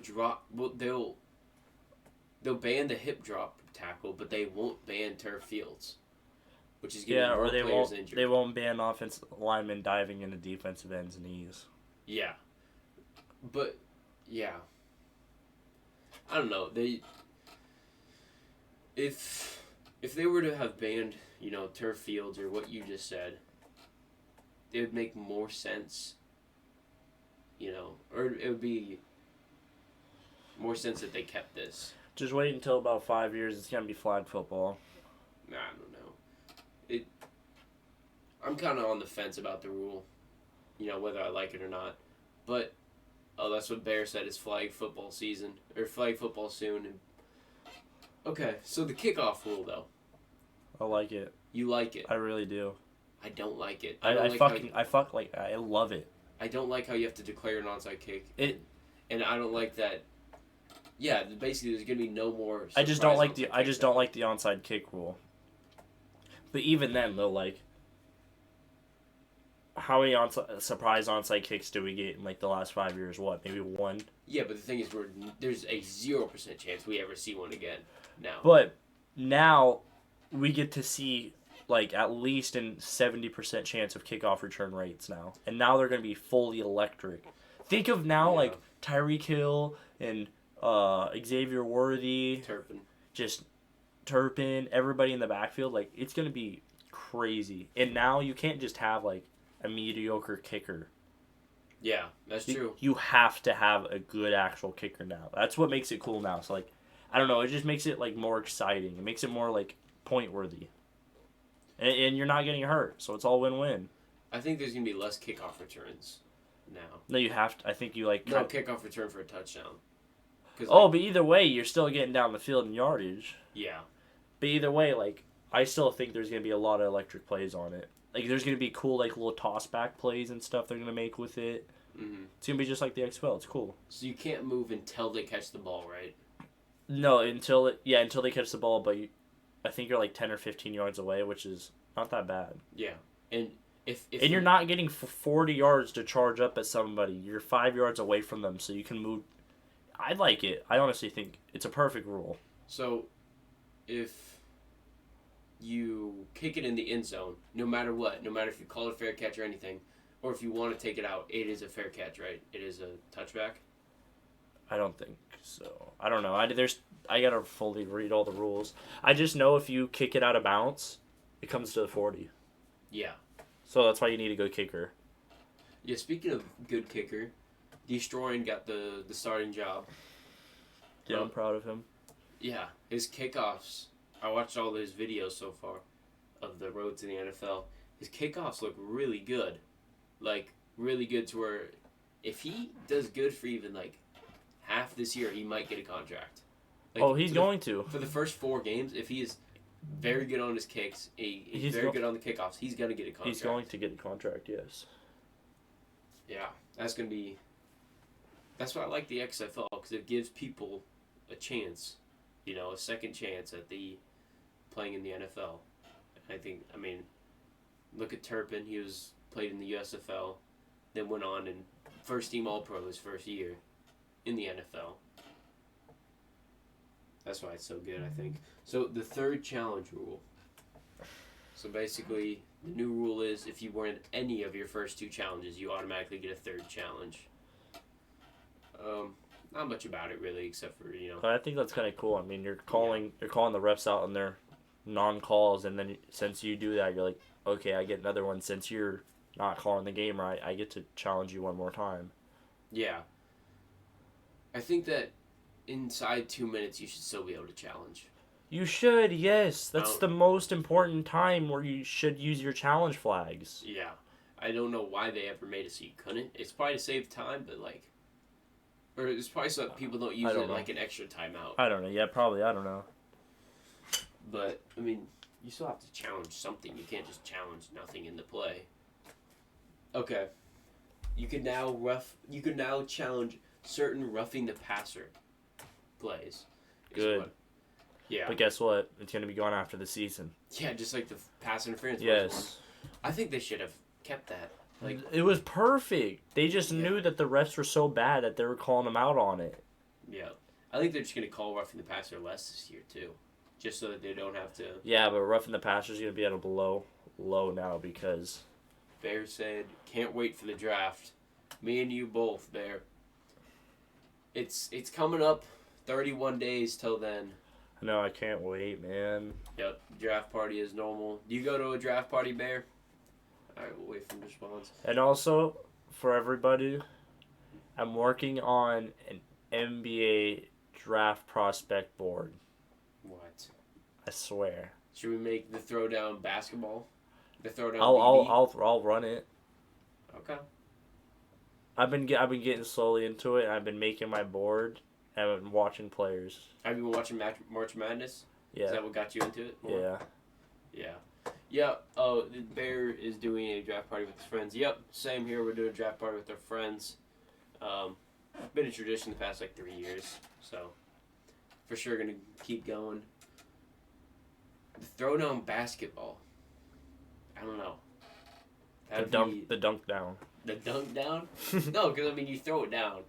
Speaker 1: ban the hip drop tackle, but they won't ban turf fields, which is getting more players injured.
Speaker 2: They won't ban offensive linemen diving into defensive ends' knees.
Speaker 1: Yeah, but yeah, I don't know. If they were to have banned, turf fields or what you just said, it would make more sense. Or it would be more sense that they kept this.
Speaker 2: Just wait until about 5 years. It's gonna be flag football.
Speaker 1: Nah, I don't know. I'm kind of on the fence about the rule. Whether I like it or not. But that's what Bear said. It's flag football season or flag football soon. And okay, so the kickoff rule though.
Speaker 2: I like it.
Speaker 1: You like it?
Speaker 2: I really do.
Speaker 1: I don't like it.
Speaker 2: I love it.
Speaker 1: I don't like how you have to declare an onside kick. And I don't like that. Yeah, basically, there's gonna be no more.
Speaker 2: I just don't like the onside kick rule. But even then, though, like, how many surprise onside kicks do we get in like the last 5 years? What, maybe one?
Speaker 1: Yeah, but the thing is, there's a 0% chance we ever see one again. Now.
Speaker 2: But now we get to see like at least a 70% chance of kickoff return rates now, and now they're gonna be fully electric. Think of now like Tyreek Hill and Xavier Worthy, Turpin, everybody in the backfield. Like, it's gonna be crazy. And now you can't just have like a mediocre kicker.
Speaker 1: Yeah, that's true.
Speaker 2: You have to have a good actual kicker now. That's what makes it cool now. So like, I don't know. It just makes it like more exciting. It makes it more like point worthy. And you're not getting hurt, so it's all win-win.
Speaker 1: I think there's gonna be less kickoff returns now.
Speaker 2: No, you have to. I think you like.
Speaker 1: No kickoff return for a touchdown.
Speaker 2: But either way, you're still getting down the field in yardage.
Speaker 1: Yeah.
Speaker 2: But either way, like, I still think there's gonna be a lot of electric plays on it. Like, there's gonna be cool like little toss back plays and stuff they're gonna make with it.
Speaker 1: Mm-hmm.
Speaker 2: It's gonna be just like the XFL. It's cool.
Speaker 1: So you can't move until they catch the ball, right?
Speaker 2: No, until they catch the ball. But I think you're like 10 or 15 yards away, which is not that bad.
Speaker 1: Yeah, and if
Speaker 2: you're not getting 40 yards to charge up at somebody, you're 5 yards away from them, so you can move. I like it. I honestly think it's a perfect rule.
Speaker 1: So, if you kick it in the end zone, no matter what, no matter if you call it a fair catch or anything, or if you want to take it out, it is a fair catch, right? It is a touchback.
Speaker 2: I don't think so. I don't know. I gotta fully read all the rules. I just know if you kick it out of bounds, it comes to the 40.
Speaker 1: Yeah.
Speaker 2: So that's why you need a good kicker.
Speaker 1: Yeah. Speaking of good kicker, Destroying got the starting job.
Speaker 2: Yeah, I'm proud of him.
Speaker 1: Yeah, his kickoffs. I watched all his videos so far of the road to the NFL. His kickoffs look really good. Like, really good to where if he does good for even, like, half this year, he might get a contract. Like,
Speaker 2: he's going to.
Speaker 1: For the first 4 games, if he is very good on his kicks, he's very good on the kickoffs, he's going to get a contract.
Speaker 2: He's going to get a contract, yes.
Speaker 1: Yeah, that's going to be... That's why I like the XFL, because it gives people a chance, a second chance at playing in the NFL. And look at Turpin. He played in the USFL, then went on and first team All-Pro his first year in the NFL. That's why it's so good, I think. So the third challenge rule. So basically, the new rule is if you win any of your first 2 challenges, you automatically get a third challenge. Not much about it really, except for
Speaker 2: But I think that's kind of cool. I mean, you're calling the refs out on their non-calls, and then since you do that, you're like, okay, I get another one since you're not calling the game right, I get to challenge you one more time.
Speaker 1: Yeah. I think that inside 2 minutes you should still be able to challenge.
Speaker 2: You should, yes. That's
Speaker 1: Oh.
Speaker 2: the most important time where you should use your challenge flags.
Speaker 1: Yeah. I don't know why they ever made it so you couldn't. It's probably to save time, but like... Or it's probably so that people don't use it like an extra timeout.
Speaker 2: I don't know. Yeah, probably. I don't know.
Speaker 1: But, I mean, you still have to challenge something. You can't just challenge nothing in the play. Okay. You can now challenge certain roughing the passer plays.
Speaker 2: Good.
Speaker 1: Yeah.
Speaker 2: But guess what? It's going to be gone after the season.
Speaker 1: Yeah, just like the pass interference.
Speaker 2: Yes.
Speaker 1: I think they should have kept that. Like,
Speaker 2: it was perfect. They just knew that the refs were so bad that they were calling them out on it.
Speaker 1: Yeah. I think they're just going to call roughing the passer less this year, too. Just so that they don't have to...
Speaker 2: Yeah, but roughing the passer is going to be at a low now because...
Speaker 1: Bear said, can't wait for the draft. Me and you both, Bear. It's coming up 31 days till then.
Speaker 2: No, I can't wait, man.
Speaker 1: Yep, draft party is normal. Do you go to a draft party, Bear? Alright, we'll wait for the response.
Speaker 2: And also, for everybody, I'm working on an NBA draft prospect board.
Speaker 1: What?
Speaker 2: I swear.
Speaker 1: Should we make the throwdown basketball? The throwdown
Speaker 2: I'll run it.
Speaker 1: Okay.
Speaker 2: I've been getting slowly into it. I've been making my board and I've been watching players.
Speaker 1: Have you been watching March Madness?
Speaker 2: Yeah.
Speaker 1: Is that what got you into it more?
Speaker 2: Yeah.
Speaker 1: Yeah. Yeah, oh, the Bear is doing a draft party with his friends. Yep, same here. We're doing a draft party with our friends. Been a tradition the past, 3 years. So, for sure going to keep going. The throwdown basketball. I don't know.
Speaker 2: The dunk down.
Speaker 1: The dunk down? No, because, you throw it down.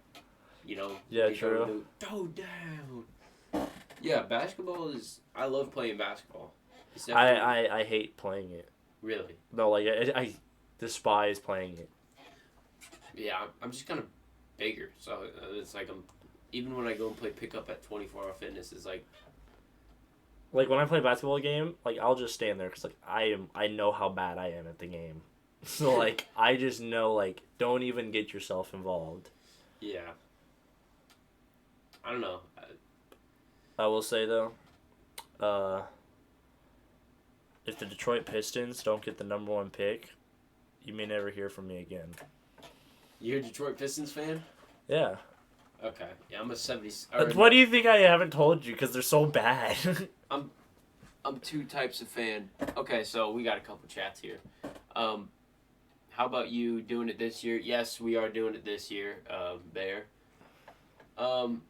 Speaker 2: Yeah,
Speaker 1: you
Speaker 2: true.
Speaker 1: Throw down. Yeah, basketball is... I love playing basketball.
Speaker 2: I hate playing it.
Speaker 1: Really?
Speaker 2: No, I despise playing it.
Speaker 1: Yeah, I'm just kind of bigger, so it's even when I go and play pickup at 24 Hour Fitness, it's like
Speaker 2: when I play a basketball game, I'll just stand there because I know how bad I am at the game. So I just know don't even get yourself involved.
Speaker 1: Yeah. I don't know.
Speaker 2: I will say though, if the Detroit Pistons don't get the number 1 pick, you may never hear from me again.
Speaker 1: You're a Detroit Pistons fan?
Speaker 2: Yeah.
Speaker 1: Okay. Yeah, I'm a 70s.
Speaker 2: What do you think I haven't told you? Because they're so bad.
Speaker 1: I'm 2 types of fan. Okay, so we got a couple chats here. How about you doing it this year? Yes, we are doing it this year, Bear. Paul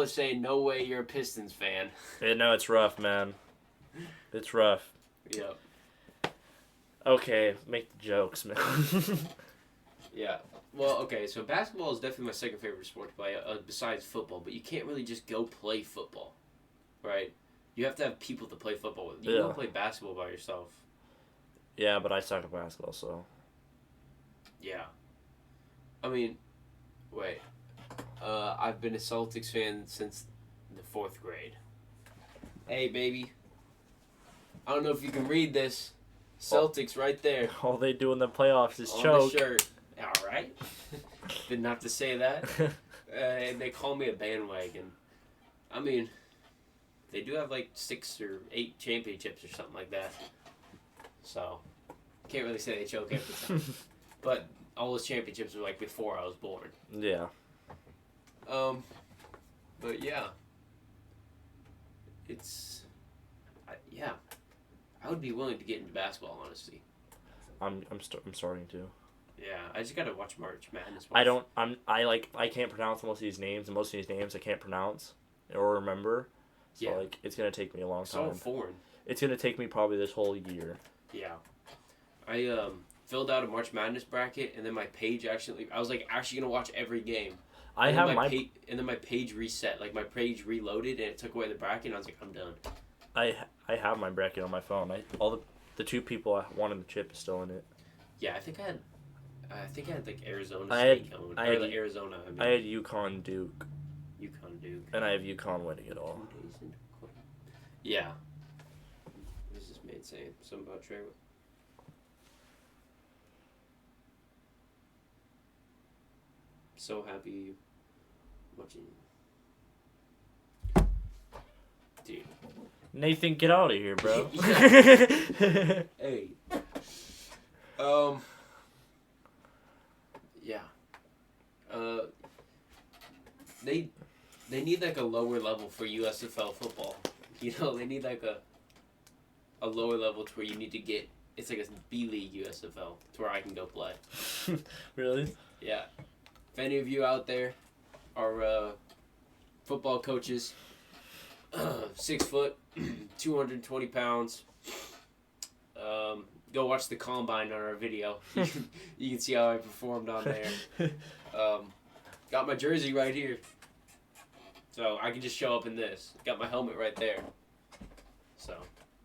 Speaker 1: is saying, no way you're a Pistons fan.
Speaker 2: Yeah, no, it's rough, man. It's rough.
Speaker 1: Yep.
Speaker 2: Okay, make the jokes, man.
Speaker 1: Yeah. Well, okay, so basketball is definitely my second favorite sport to play, besides football, but you can't really just go play football, right? You have to have people to play football with. You don't play basketball by yourself.
Speaker 2: Yeah, but I suck at basketball, so.
Speaker 1: Yeah. Wait. I've been a Celtics fan since the 4th grade. Hey, baby. I don't know if you can read this. Celtics right there.
Speaker 2: All they do in the playoffs is
Speaker 1: on
Speaker 2: choke.
Speaker 1: The shirt. All right. Didn't have to say that. They call me a bandwagon. They do have 6 or 8 championships or something like that. So, can't really say they choke every time. But all those championships were before I was born.
Speaker 2: Yeah.
Speaker 1: But yeah. It's... I would be willing to get into basketball, honestly.
Speaker 2: I'm starting to.
Speaker 1: Yeah, I just gotta watch March Madness.
Speaker 2: I can't pronounce most of these names, and most of these names I can't pronounce or remember. So it's gonna take me a long time.
Speaker 1: So foreign.
Speaker 2: It's gonna take me probably this whole year.
Speaker 1: Yeah. I filled out a March Madness bracket, and then my page I was actually gonna watch every game. And then my page reset, my page reloaded, and it took away the bracket, and I was like, I'm done.
Speaker 2: I have my bracket on my phone. All the 2 people I wanted the chip is still in it.
Speaker 1: Yeah, I think I had Arizona State going. Arizona.
Speaker 2: I had UConn Duke.
Speaker 1: UConn Duke.
Speaker 2: And I have UConn winning it all.
Speaker 1: Yeah. What is this man saying? Something about Trey? so happy watching. Dude.
Speaker 2: Nathan, get out of here, bro.
Speaker 1: Hey. Yeah. They need like a lower level for USFL football. You know, they need like a lower level to where you need to get. It's like a B League USFL to where I can go play.
Speaker 2: Really?
Speaker 1: Yeah. If any of you out there are football coaches, 6 foot, 220 pounds, go watch the combine on our video. You can see how I performed on there. Got my jersey right here. So I can just show up in this. Got my helmet right there. So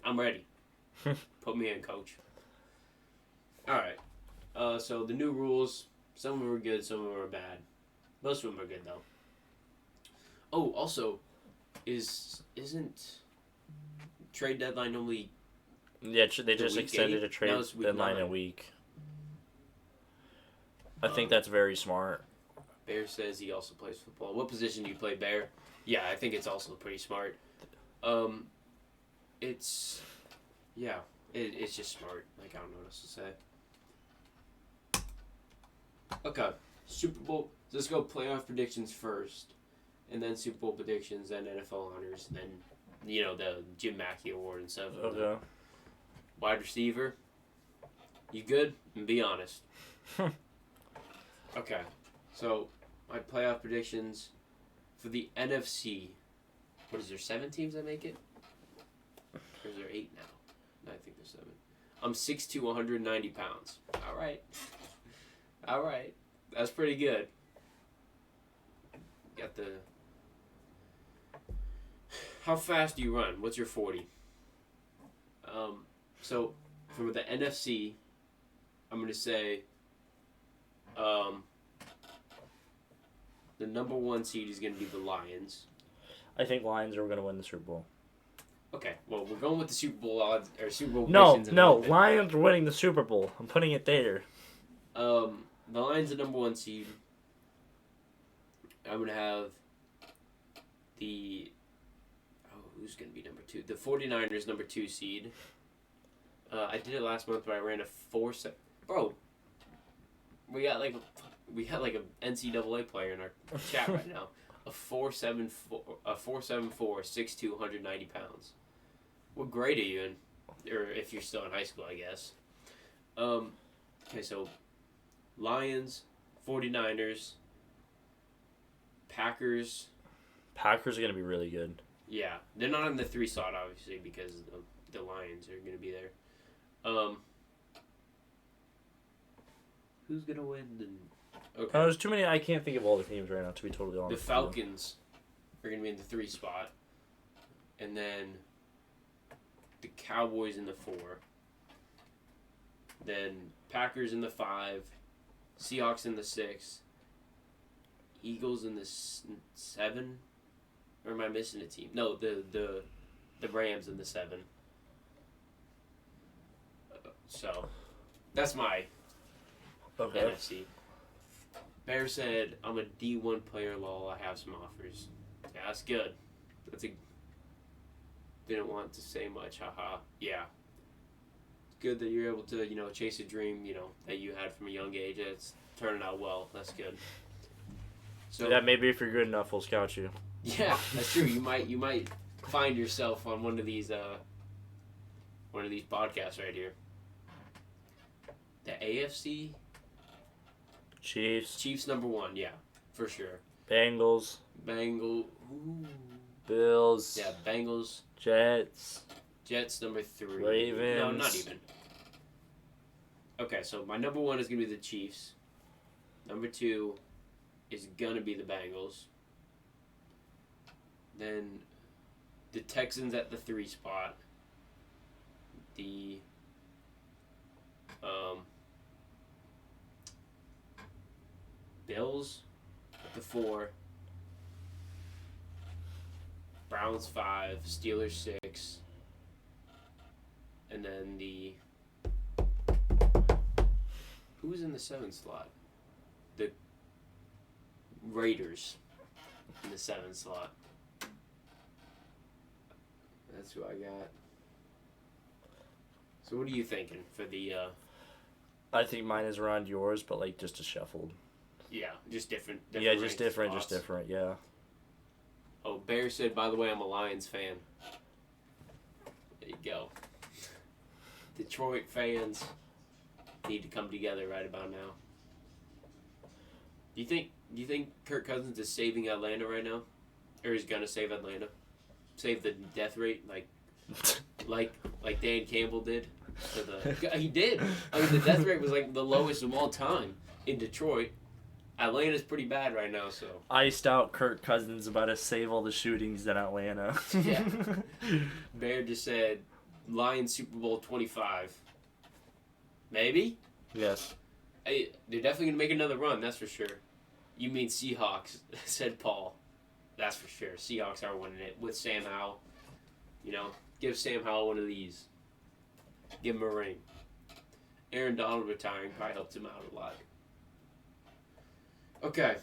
Speaker 1: I'm ready. Put me in, coach. Alright. So the new rules, some of them are good, some of them are bad. Most of them are good though. Oh, also, isn't trade deadline only?
Speaker 2: Yeah, they just
Speaker 1: week
Speaker 2: extended
Speaker 1: 8?
Speaker 2: a trade
Speaker 1: Now it's week
Speaker 2: deadline
Speaker 1: 9.
Speaker 2: a week. I think that's very smart.
Speaker 1: Bear says he also plays football. What position do you play, Bear? Yeah, I think it's also pretty smart. It's just smart. Like, I don't know what else to say. Okay, Super Bowl. Let's go playoff predictions first, and then Super Bowl predictions, then NFL honors, then the Jim Mackey Award and stuff.
Speaker 2: Okay.
Speaker 1: Wide receiver. You good? And be honest. Okay, so my playoff predictions for the NFC. What is there? 7 teams that make it? Or is there 8 now? No, I think there's 7. I'm 6'2", 190 pounds. All right. That's pretty good. Got the. How fast do you run? What's your 40? So for the NFC, I'm gonna say. The number 1 seed is gonna be the Lions.
Speaker 2: I think Lions are going to win the Super Bowl.
Speaker 1: Okay, well, we're going with the Super Bowl odds or Super Bowl
Speaker 2: No,
Speaker 1: predictions in a little bit.
Speaker 2: Lions are winning the Super Bowl. I'm putting it there.
Speaker 1: The Lions are number 1 seed. I'm gonna have who's gonna be number 2? The 49ers number 2 seed. I did it last month, but I ran a 4-7. Bro, we got like an NCAA player in our chat right now. A 4.74, 6'2", 190 pounds. What grade are you in? Or if you're still in high school, I guess. Okay, so Lions, 49ers, Packers.
Speaker 2: Packers are going to be really good.
Speaker 1: Yeah, they're not in the 3 slot, obviously, because the Lions are going to be there. Who's going to win the... Okay.
Speaker 2: There's too many. I can't think of all the teams right now, to be totally honest.
Speaker 1: The Falcons are going to be in the 3 spot. And then the Cowboys in the 4. Then Packers in the 5. Seahawks in the 6. Eagles in the 7. Or am I missing a team? No, the Rams in the 7. So, that's my NFC. Bear said, I'm a D1 player, lol. I have some offers. Yeah, that's good. Didn't want to say much, haha. Yeah. It's good that you're able to, chase a dream, that you had from a young age. It's turning out well. That's good. So
Speaker 2: yeah, maybe if you're good enough, we'll scout you.
Speaker 1: Yeah, that's true. You might find yourself on one of these podcasts right here. The AFC. Chiefs number 1, yeah, for sure.
Speaker 2: Bengals.
Speaker 1: Ooh.
Speaker 2: Bills.
Speaker 1: Yeah, Bengals.
Speaker 2: Jets
Speaker 1: number 3.
Speaker 2: Ravens.
Speaker 1: No, not even. Okay, so my number 1 is gonna be the Chiefs. Number 2 is gonna be the Bengals. Then the Texans at the 3 spot. The Bills at the 4. Browns 5. Steelers 6. And then who's in the 7th slot? Raiders in the 7th slot. That's who I got. So what are you thinking for the?
Speaker 2: I think mine is around yours, but like just a shuffled.
Speaker 1: Yeah, just different.
Speaker 2: Yeah, just
Speaker 1: ranked
Speaker 2: different,
Speaker 1: spots.
Speaker 2: just different. Yeah.
Speaker 1: Oh, Bear said, by the way, I'm a Lions fan. There you go. Detroit fans need to come together right about now. Do you think Kirk Cousins is saving Atlanta right now? Or he's gonna save Atlanta? Save the death rate like Dan Campbell did? He did. I mean, the death rate was like the lowest of all time in Detroit. Atlanta's pretty bad right now, so.
Speaker 2: Iced out Kirk Cousins about to save all the shootings in Atlanta.
Speaker 1: Yeah. Bear just said Lions Super Bowl 25. Maybe?
Speaker 2: Yes.
Speaker 1: Hey, they're definitely going to make another run, that's for sure. You mean Seahawks, said Paul. That's for sure. Seahawks are winning it with Sam Howell. You know, give Sam Howell one of these. Give him a ring. Aaron Donald retiring probably helped him out a lot. Okay.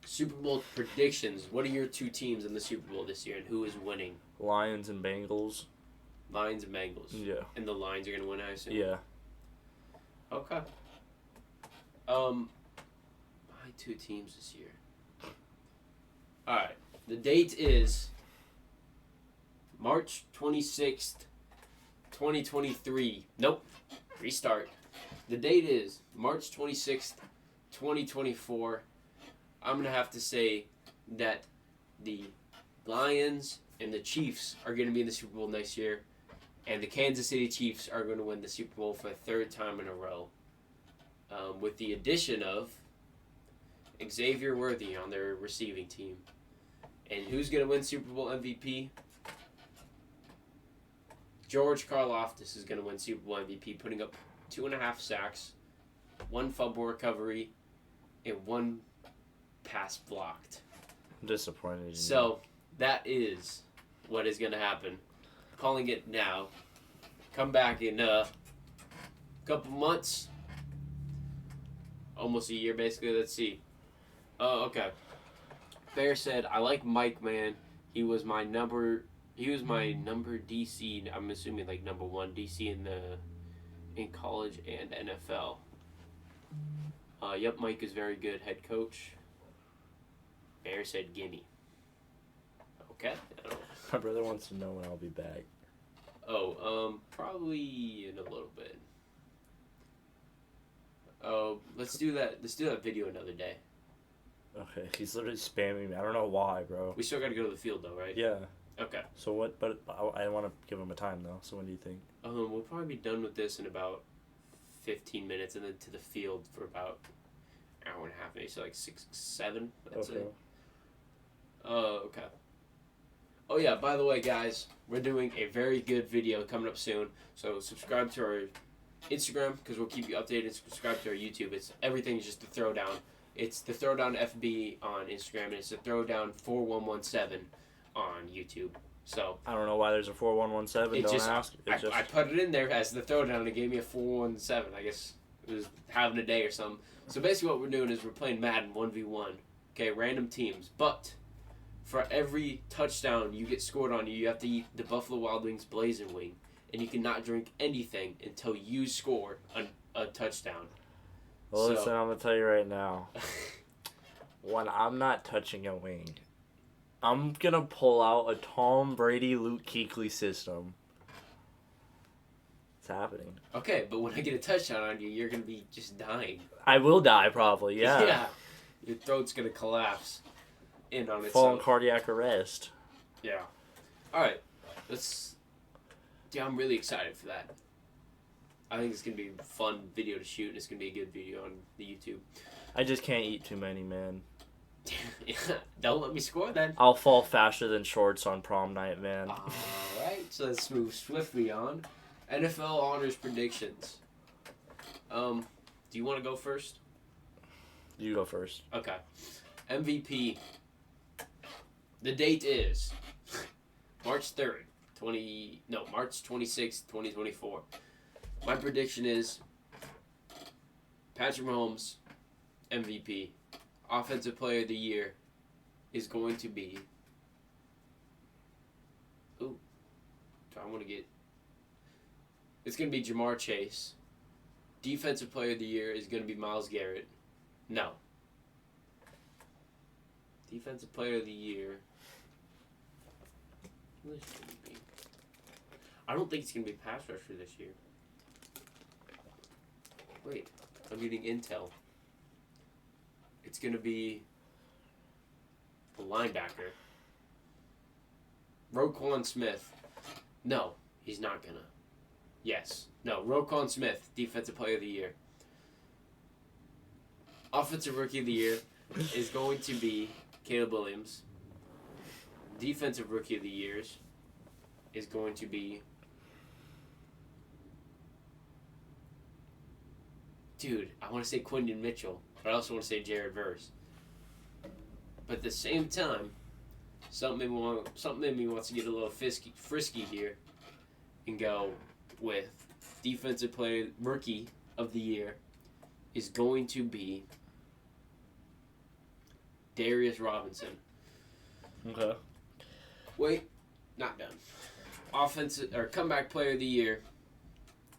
Speaker 1: Super Bowl predictions. What are your two teams in the Super Bowl this year, and who is winning?
Speaker 2: Lions and Bengals.
Speaker 1: Lions and Bengals.
Speaker 2: Yeah.
Speaker 1: And the Lions are going to win, I assume?
Speaker 2: Yeah.
Speaker 1: Okay. My two teams this year. Alright. The date is March 26th, 2023. Nope. Restart. The date is March 26th, 2024. I'm going to have to say that the Lions and the Chiefs are going to be in the Super Bowl next year. And the Kansas City Chiefs are going to win the Super Bowl for a third time in a row. With the addition of Xavier Worthy on their receiving team. And who's going to win Super Bowl MVP? George Karlaftis is going to win Super Bowl MVP, putting up 2.5 sacks, 1 fumble recovery, and 1 pass blocked.
Speaker 2: I'm disappointed in
Speaker 1: So, that is what is going to happen. Calling it now. Come back in a couple months. Almost a year, basically. Let's see. Oh, okay. Bear said, I like Mike, man. He was my number DC. I'm assuming like number 1 DC in college and NFL. Yep, Mike is very good head coach. Bear said, gimme. Okay.
Speaker 2: My brother wants to know when I'll be back.
Speaker 1: Probably in a little bit. Oh, let's do that. Let's do that video another day.
Speaker 2: Okay, he's literally spamming me. I don't know why, bro.
Speaker 1: We still got to go to the field though, right?
Speaker 2: Yeah.
Speaker 1: Okay.
Speaker 2: So what? But I want to give him a time though. So when do you think?
Speaker 1: We'll probably be done with this in about 15 minutes, and then to the field for about an hour and a half, maybe so like 6, 7. That's
Speaker 2: Okay.
Speaker 1: it. Okay. Oh yeah, by the way, guys, we're doing a very good video coming up soon. So subscribe to our Instagram because we'll keep you updated. Subscribe to our YouTube. Everything is just The Throwdown. It's The Throwdown FB on Instagram, and it's The Throwdown 4117 on YouTube. So
Speaker 2: I don't know why there's a 4117. Don't ask.
Speaker 1: I put it in there as The Throwdown, and it gave me a 417. I guess it was having a day or something. So basically, what we're doing is we're playing Madden 1v1. Okay, random teams, but for every touchdown you get scored on you, you have to eat the Buffalo Wild Wings Blazing Wing, and you cannot drink anything until you score a touchdown.
Speaker 2: Well, listen, I'm gonna tell you right now. When I'm not touching a wing, I'm gonna pull out a Tom Brady, Luke Kuechly system. It's happening.
Speaker 1: Okay, but when I get a touchdown on you, you're gonna be just dying.
Speaker 2: I will die probably. Yeah.
Speaker 1: Yeah. Your throat's gonna collapse in on itself.
Speaker 2: Fall in cardiac arrest.
Speaker 1: Yeah. All right. Yeah, I'm really excited for that. I think it's gonna be a fun video to shoot, and it's gonna be a good video on the YouTube.
Speaker 2: I just can't eat too many, man.
Speaker 1: Yeah, don't let me score then.
Speaker 2: I'll fall faster than shorts on prom night, man.
Speaker 1: All right, so let's move swiftly on. NFL honors predictions. Do you want to go first?
Speaker 2: You go first.
Speaker 1: Okay. MVP. The date is March 3rd, March 26th, 2024. My prediction is Patrick Mahomes, MVP. Offensive Player of the Year is going to be. Ooh. I want to get. It's going to be Jamar Chase. Defensive Player of the Year is going to be Myles Garrett. No. Defensive Player of the Year. What is it going to be? I don't think it's going to be pass rusher this year. Wait. I'm getting intel. It's going to be a linebacker. Roquan Smith. No, he's not going to. Yes. No, Roquan Smith, Defensive Player of the Year. Offensive Rookie of the Year is going to be Caleb Williams. Defensive Rookie of the Year is going to be... Dude, I want to say Quinton Mitchell, but I also want to say Jared Verse. But at the same time, something in me wants to get a little frisky here and go with Defensive Player Rookie of the Year is going to be Darius Robinson.
Speaker 2: Okay.
Speaker 1: Wait, not done. Offensive or Comeback Player of the Year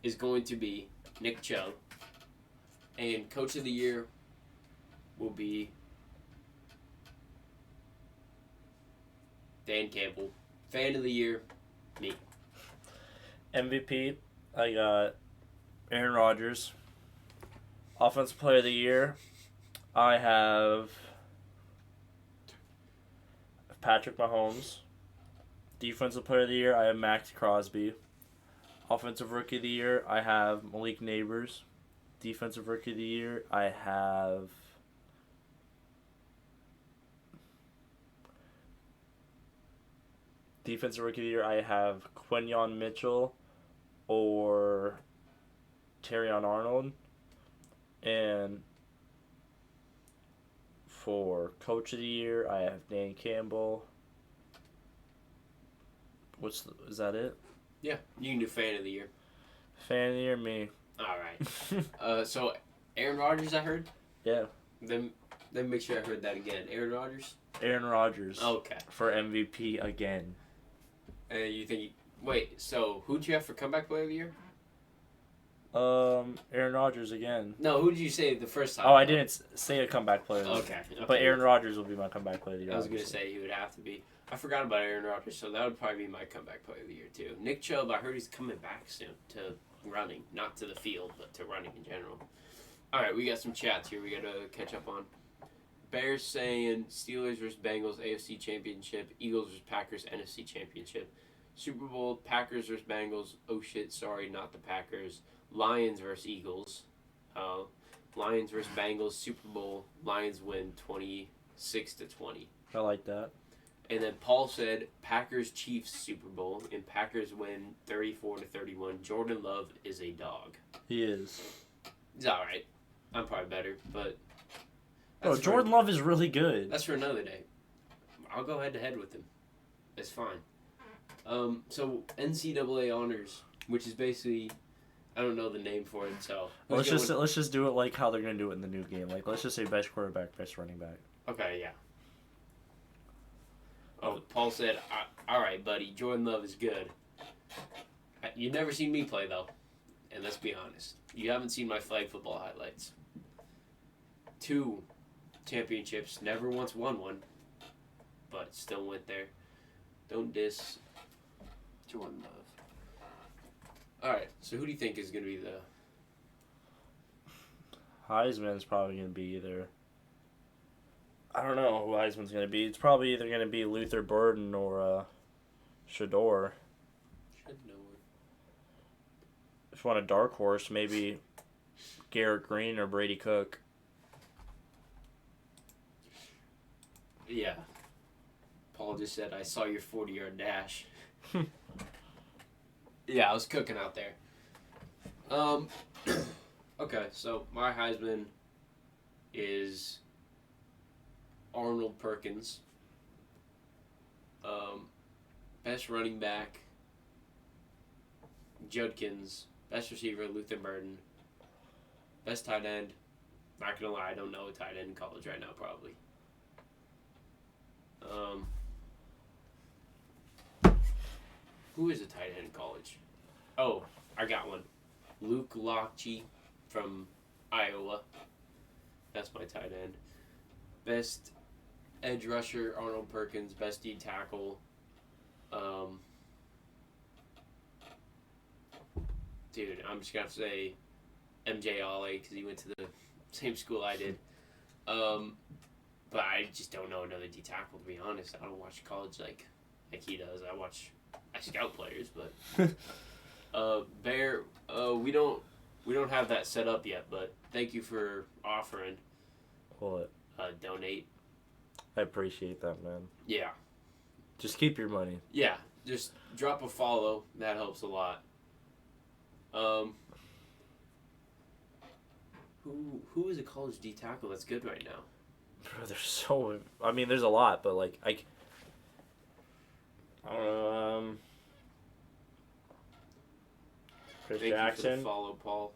Speaker 1: is going to be Nick Chubb. And Coach of the Year will be Dan Campbell. Fan of the Year, me.
Speaker 2: MVP, I got Aaron Rodgers. Offensive Player of the Year, I have Patrick Mahomes. Defensive Player of the Year, I have Max Crosby. Offensive Rookie of the Year, I have Malik Neighbors. Defensive Rookie of the Year, I have Defensive Rookie of the Year, I have Quinyon Mitchell or Terrion Arnold. And for Coach of the Year, I have Dan Campbell. Is that it?
Speaker 1: Yeah, you can do Fan of the Year.
Speaker 2: Fan of the Year, me.
Speaker 1: All right. So Aaron Rodgers, I heard.
Speaker 2: Yeah.
Speaker 1: Then make sure I heard that again. Aaron Rodgers.
Speaker 2: Aaron Rodgers.
Speaker 1: Okay.
Speaker 2: For MVP again.
Speaker 1: And you think? Wait. So who'd you have for Comeback Player of the Year?
Speaker 2: Aaron Rodgers again.
Speaker 1: No, who did you say the first time?
Speaker 2: Oh, I didn't say a comeback player.
Speaker 1: Okay.
Speaker 2: But Aaron Rodgers will be my comeback player of the year.
Speaker 1: I was going to say he would have to be. I forgot about Aaron Rodgers, so that would probably be my Comeback Player of the Year, too. Nick Chubb, I heard he's coming back soon to running. Not to the field, but to running in general. All right, we got some chats here we got to catch up on. Bears saying Steelers versus Bengals, AFC Championship. Eagles versus Packers, NFC Championship. Super Bowl, Packers versus Bengals. Oh, shit, sorry, not the Packers. Lions versus Eagles. Lions versus Bengals, Super Bowl. Lions win 26-20.
Speaker 2: I like that.
Speaker 1: And then Paul said Packers Chiefs Super Bowl and Packers win 34-31. Jordan Love is a dog.
Speaker 2: He is.
Speaker 1: He's all right. I'm probably better, but
Speaker 2: Bro, Jordan Love is really good.
Speaker 1: That's for another day. I'll go head to head with him. It's fine. So NCAA honors, which is basically, I don't know the name for it, so
Speaker 2: let's just do it like how they're gonna do it in the new game. Like let's just say best quarterback, best running back.
Speaker 1: Okay, yeah. Oh, Paul said, all right, buddy, Jordan Love is good. You've never seen me play, though. And let's be honest. You haven't seen my flag football highlights. 2 championships, never once won one, but still went there. Don't diss Jordan Love. All right, so who do you think is going to be the...
Speaker 2: Heisman's probably going to be either... I don't know who Heisman's going to be. It's probably either going to be Luther Burden or Shador. If you want a dark horse, maybe Garrett Green or Brady Cook.
Speaker 1: Yeah. Paul just said, I saw your 40-yard dash. Yeah, I was cooking out there. Okay, so my Heisman is Arnold Perkins. Best running back, Judkins. Best receiver, Luther Burden. Best tight end, Not gonna lie, I don't know a tight end in college right now, probably. Who is a tight end in college? Oh, I got one. Luke Lockchey from Iowa. That's my tight end. Best edge rusher, Arnold Perkins. Best D tackle. Dude, I'm just going to have to say MJ Ollie because he went to the same school I did. But I just don't know another D tackle, to be honest. I don't watch college like he does. I scout players, but Bear, we don't have that set up yet, but thank you for offering.
Speaker 2: What?
Speaker 1: Donate.
Speaker 2: I appreciate that, man.
Speaker 1: Yeah.
Speaker 2: Just keep your money.
Speaker 1: Yeah, just drop a follow. That helps a lot. Who is a college D tackle that's good right now?
Speaker 2: Bro, there's so... I mean, there's a lot, but, like, I don't know, Chris Jackson.
Speaker 1: Thank you for the follow, Paul.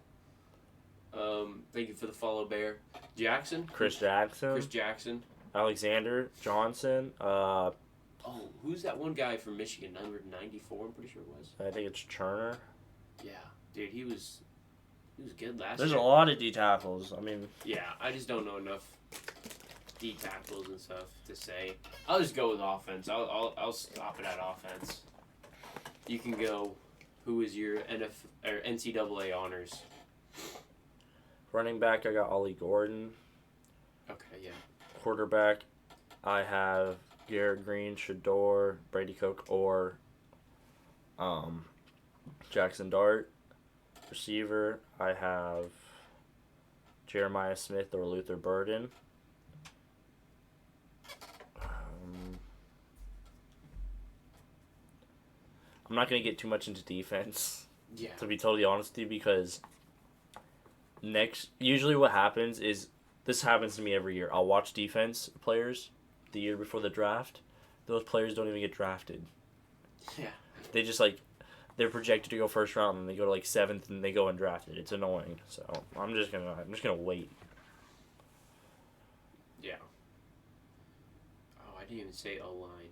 Speaker 1: Thank you for the follow, Bear. Jackson?
Speaker 2: Chris Jackson.
Speaker 1: Chris Jackson.
Speaker 2: Alexander Johnson.
Speaker 1: Oh, who's that one guy from Michigan? Number 94, I'm pretty sure it was.
Speaker 2: I think it's Turner.
Speaker 1: Yeah, dude, he was good last
Speaker 2: There's
Speaker 1: year.
Speaker 2: a lot of D tackles. I mean...
Speaker 1: Yeah, I just don't know enough D tackles and stuff to say. I'll just go with offense. I'll stop it at offense. You can go. Who is your NCAA honors?
Speaker 2: Running back, I got Ollie Gordon.
Speaker 1: Okay, yeah.
Speaker 2: Quarterback, I have Garrett Green, Shador, Brady Cook, or Jackson Dart. Receiver, I have Jeremiah Smith or Luther Burden. I'm not going to get too much into defense,
Speaker 1: Yeah.
Speaker 2: to be totally honest with you, because usually what happens is, this happens to me every year. I'll watch defense players the year before the draft. Those players don't even get drafted.
Speaker 1: Yeah.
Speaker 2: They just, like, they're projected to go first round, and they go to, like, 7th, and they go undrafted. It's annoying. So I'm just gonna wait.
Speaker 1: Yeah. Oh, I didn't even say O-line.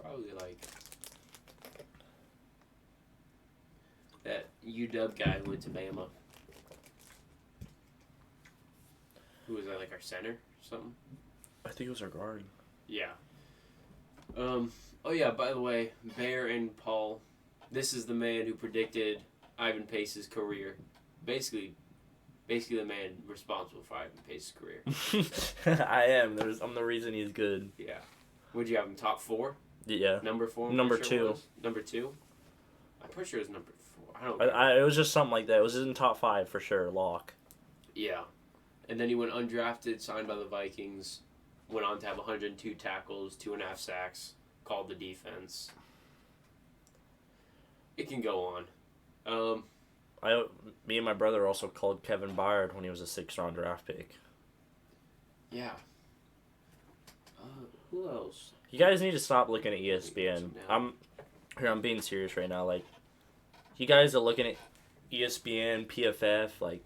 Speaker 1: Probably like that UW guy who went to Bama. Who was that, like our center or something?
Speaker 2: I think it was our guard.
Speaker 1: Yeah. Oh yeah, by the way, Bear and Paul, this is the man who predicted Ivan Pace's career. Basically the man responsible for Ivan Pace's career.
Speaker 2: I am. I'm the reason he's good.
Speaker 1: Yeah. Would you have him top 4?
Speaker 2: Yeah.
Speaker 1: Number 4?
Speaker 2: Number
Speaker 1: I'm pretty sure
Speaker 2: 2.
Speaker 1: it was. Number 2? I'm pretty sure it was number 4. I don't know.
Speaker 2: It was just something like that. It was in top 5 for sure. Lock.
Speaker 1: Yeah. And then he went undrafted, signed by the Vikings, went on to have 102 tackles, 2.5 sacks, called the defense. It can go on.
Speaker 2: Me and my brother also called Kevin Byard when he was a 6th-round draft pick.
Speaker 1: Yeah. Who else?
Speaker 2: You guys need to stop looking at ESPN. I'm being serious right now. Like, you guys are looking at ESPN, PFF, like,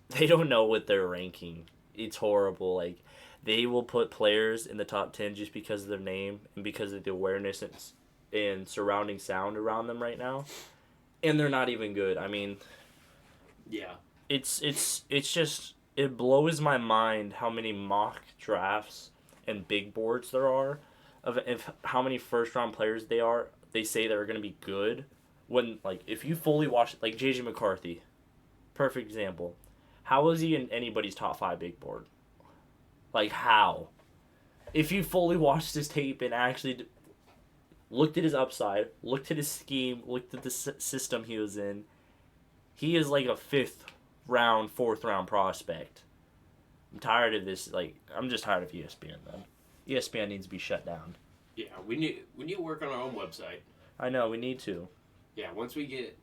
Speaker 2: they don't know what they're ranking. It's horrible. Like, they will put players in the top 10 just because of their name and because of the awareness and surrounding sound around them right now. And they're not even good. I mean,
Speaker 1: yeah.
Speaker 2: It's just, it blows my mind how many mock drafts and big boards there are of how many first-round players they say they're going to be good. When, like, if you fully watch it, like J.J. McCarthy, perfect example. How was he in anybody's top 5 big board? Like, how? If you fully watched his tape and actually looked at his upside, looked at his scheme, looked at the system he was in, he is like a 5th-round, 4th-round prospect. I'm tired of this. Like, I'm just tired of ESPN, man. ESPN needs to be shut down.
Speaker 1: Yeah, we need to work on our own website.
Speaker 2: I know, we need to.
Speaker 1: Yeah, once we get,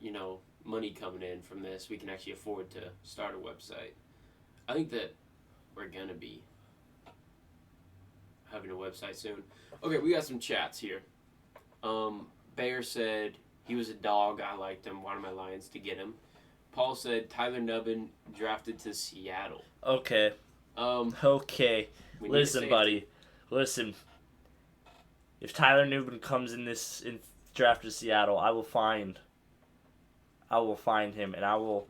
Speaker 1: money coming in from this, we can actually afford to start a website. I think that we're going to be having a website soon. Okay, we got some chats here. Bear said he was a dog. I liked him. Wanted my Lions to get him. Paul said Tyler Nubbin drafted to Seattle.
Speaker 2: Okay. Okay.
Speaker 1: We need a
Speaker 2: Listen,
Speaker 1: safety.
Speaker 2: buddy. Listen. If Tyler Nubin comes in draft to Seattle, I will find him and I will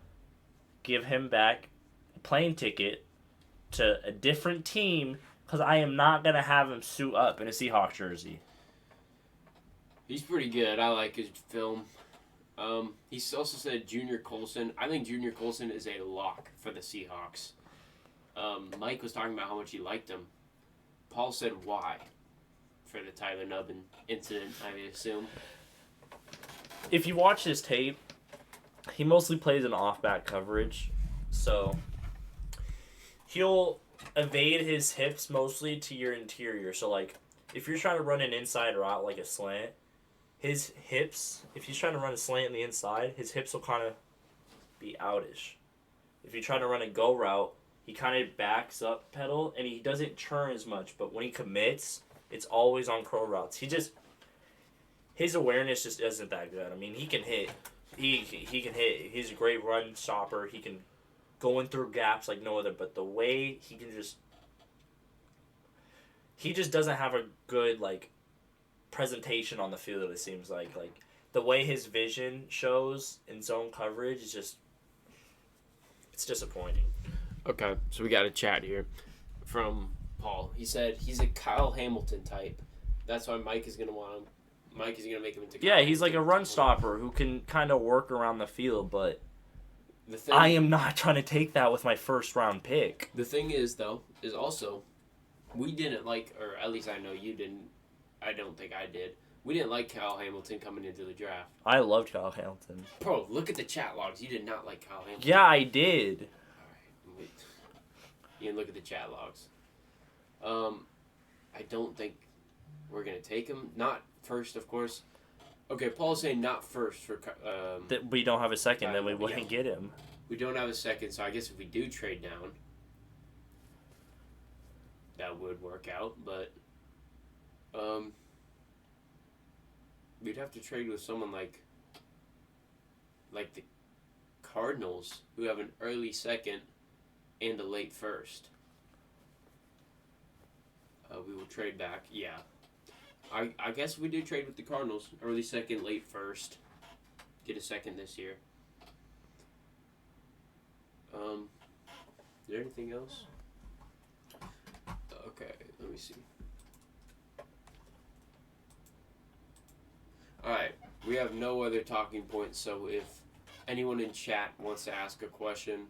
Speaker 2: give him back a plane ticket to a different team because I am not gonna have him suit up in a Seahawks jersey.
Speaker 1: He's pretty good. I like his film. He's also said Junior Colson. I think Junior Colson is a lock for the Seahawks. Mike was talking about how much he liked him. Paul said why for the Tyler Nubbin incident, I assume.
Speaker 2: If you watch his tape, he mostly plays in off-back coverage, so he'll evade his hips mostly to your interior. So, like, if you're trying to run an inside route like a slant, his hips, if he's trying to run a slant in the inside, his hips will kind of be outish. If you're trying to run a go route, he kind of backs up pedal, and he doesn't turn as much, but when he commits, it's always on curl routes. His awareness just isn't that good. I mean, he can hit. He can hit. He's a great run stopper. He can go in through gaps like no other, but the way he just doesn't have a good, like, presentation on the field, it seems like the way his vision shows in zone coverage is just, it's disappointing.
Speaker 1: Okay, so we got a chat here from Paul. He said he's a Kyle Hamilton type. That's why Mike is gonna want him. Mike is gonna make him into Kyle
Speaker 2: Yeah, he's like a
Speaker 1: Hamilton.
Speaker 2: run stopper who can kind of work around the field, but
Speaker 1: The thing,
Speaker 2: I am not trying to take that with my first round pick.
Speaker 1: The thing is, though, is also we didn't like, or at least I know you didn't. I don't think I did. We didn't like Kyle Hamilton coming into the draft.
Speaker 2: I loved Kyle Hamilton.
Speaker 1: Bro, look at the chat logs. You did not like Kyle Hamilton.
Speaker 2: Yeah, I did.
Speaker 1: All right, wait. You can look at the chat logs. I don't think we're gonna take him. Not first, of course. Okay, Paul's saying not first for.
Speaker 2: That we don't have a second, then we
Speaker 1: yeah.
Speaker 2: wouldn't get him.
Speaker 1: We don't have a second, so I guess if we do trade down, that would work out. But we'd have to trade with someone like the Cardinals, who have an early second and a late first. We will trade back. Yeah. I guess we do trade with the Cardinals. Early second, late first. Get a second this year. Is there anything else? Okay, let me see. Alright, we have no other talking points, so if anyone in chat wants to ask a question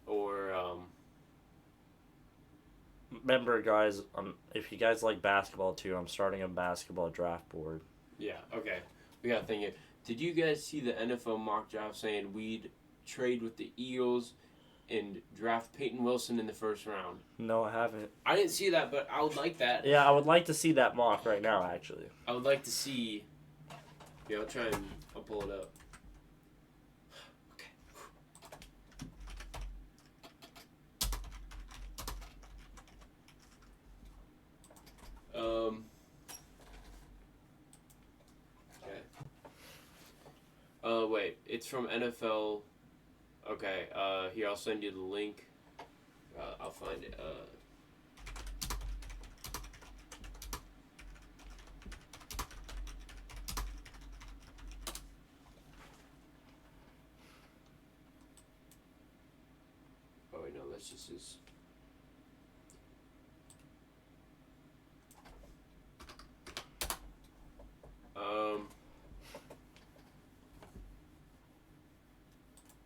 Speaker 1: or
Speaker 2: Remember, guys, if you guys like basketball too, I'm starting a basketball draft board.
Speaker 1: yeah, okay. We got a thing here. Did you guys see the NFL mock draft saying we'd trade with the Eagles and draft Peyton Wilson in the first round?
Speaker 2: No, I haven't.
Speaker 1: I didn't see that, but I would like that.
Speaker 2: Yeah, I would like to see that mock right now, actually.
Speaker 1: I would like to see. Yeah, I'll pull it up. Okay. Okay. Wait. It's from NFL. Okay. Here, I'll send you the link. I'll find it. Oh wait, no, that's just his.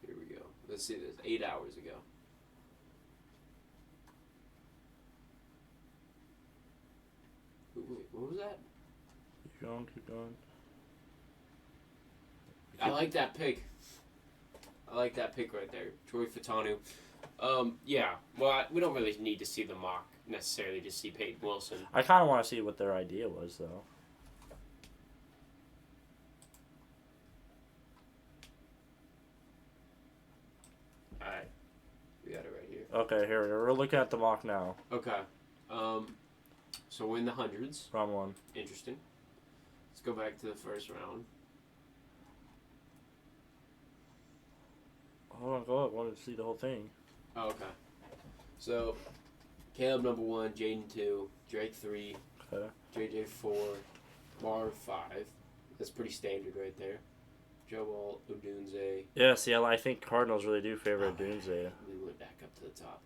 Speaker 1: Here we go. Let's see this. 8 hours ago. Wait, what was that?
Speaker 2: Keep going.
Speaker 1: I like that pick. I like that pick right there. Troy Fatanu. Yeah. Well, we don't really need to see the mock necessarily to see Peyton Wilson.
Speaker 2: I kind of want to see what their idea was, though.
Speaker 1: Alright. We got it right here.
Speaker 2: Okay, here we go. We're looking at the mock now.
Speaker 1: Okay. So we're in the hundreds.
Speaker 2: Round one.
Speaker 1: Interesting. Let's go back to the first round.
Speaker 2: Hold on, go up. I want to see the whole thing.
Speaker 1: Oh, okay. So, Caleb number 1, Jaden 2, Drake 3,
Speaker 2: Okay.
Speaker 1: JJ 4, Marv 5. That's pretty standard right there. Joel Odunze.
Speaker 2: Yeah, see, I think Cardinals really do favor Dunze.
Speaker 1: We went back up to the top.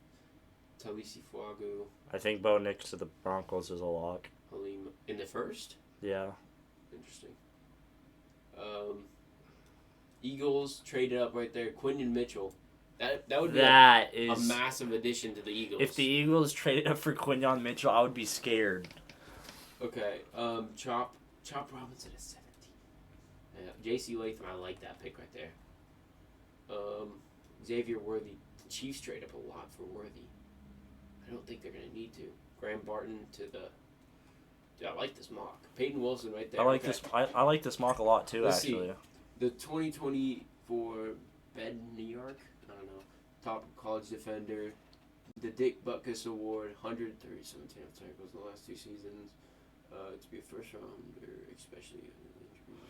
Speaker 1: Talisi Fuagu.
Speaker 2: I think Bo Nix to the Broncos is a lock.
Speaker 1: Halim in the first?
Speaker 2: Yeah.
Speaker 1: Interesting. Eagles traded up right there. Quinton Mitchell. That would be a massive addition to the Eagles.
Speaker 2: If the Eagles traded up for Quinton Mitchell, I would be scared.
Speaker 1: Okay. Chop Robinson at 17. Yeah, J.C. Latham, I like that pick right there. Xavier Worthy. The Chiefs trade up a lot for Worthy. I don't think they're going to need to. Graham Barton to the... Dude, I like this mock. Peyton Wilson right there.
Speaker 2: I like this. I like this mock a lot too.
Speaker 1: Let's
Speaker 2: actually.
Speaker 1: See. The 2024 Ben New York. I don't know. Top college defender. The Dick Butkus Award. 137 tackles in the last 2 seasons. To be a first rounder, especially in injury.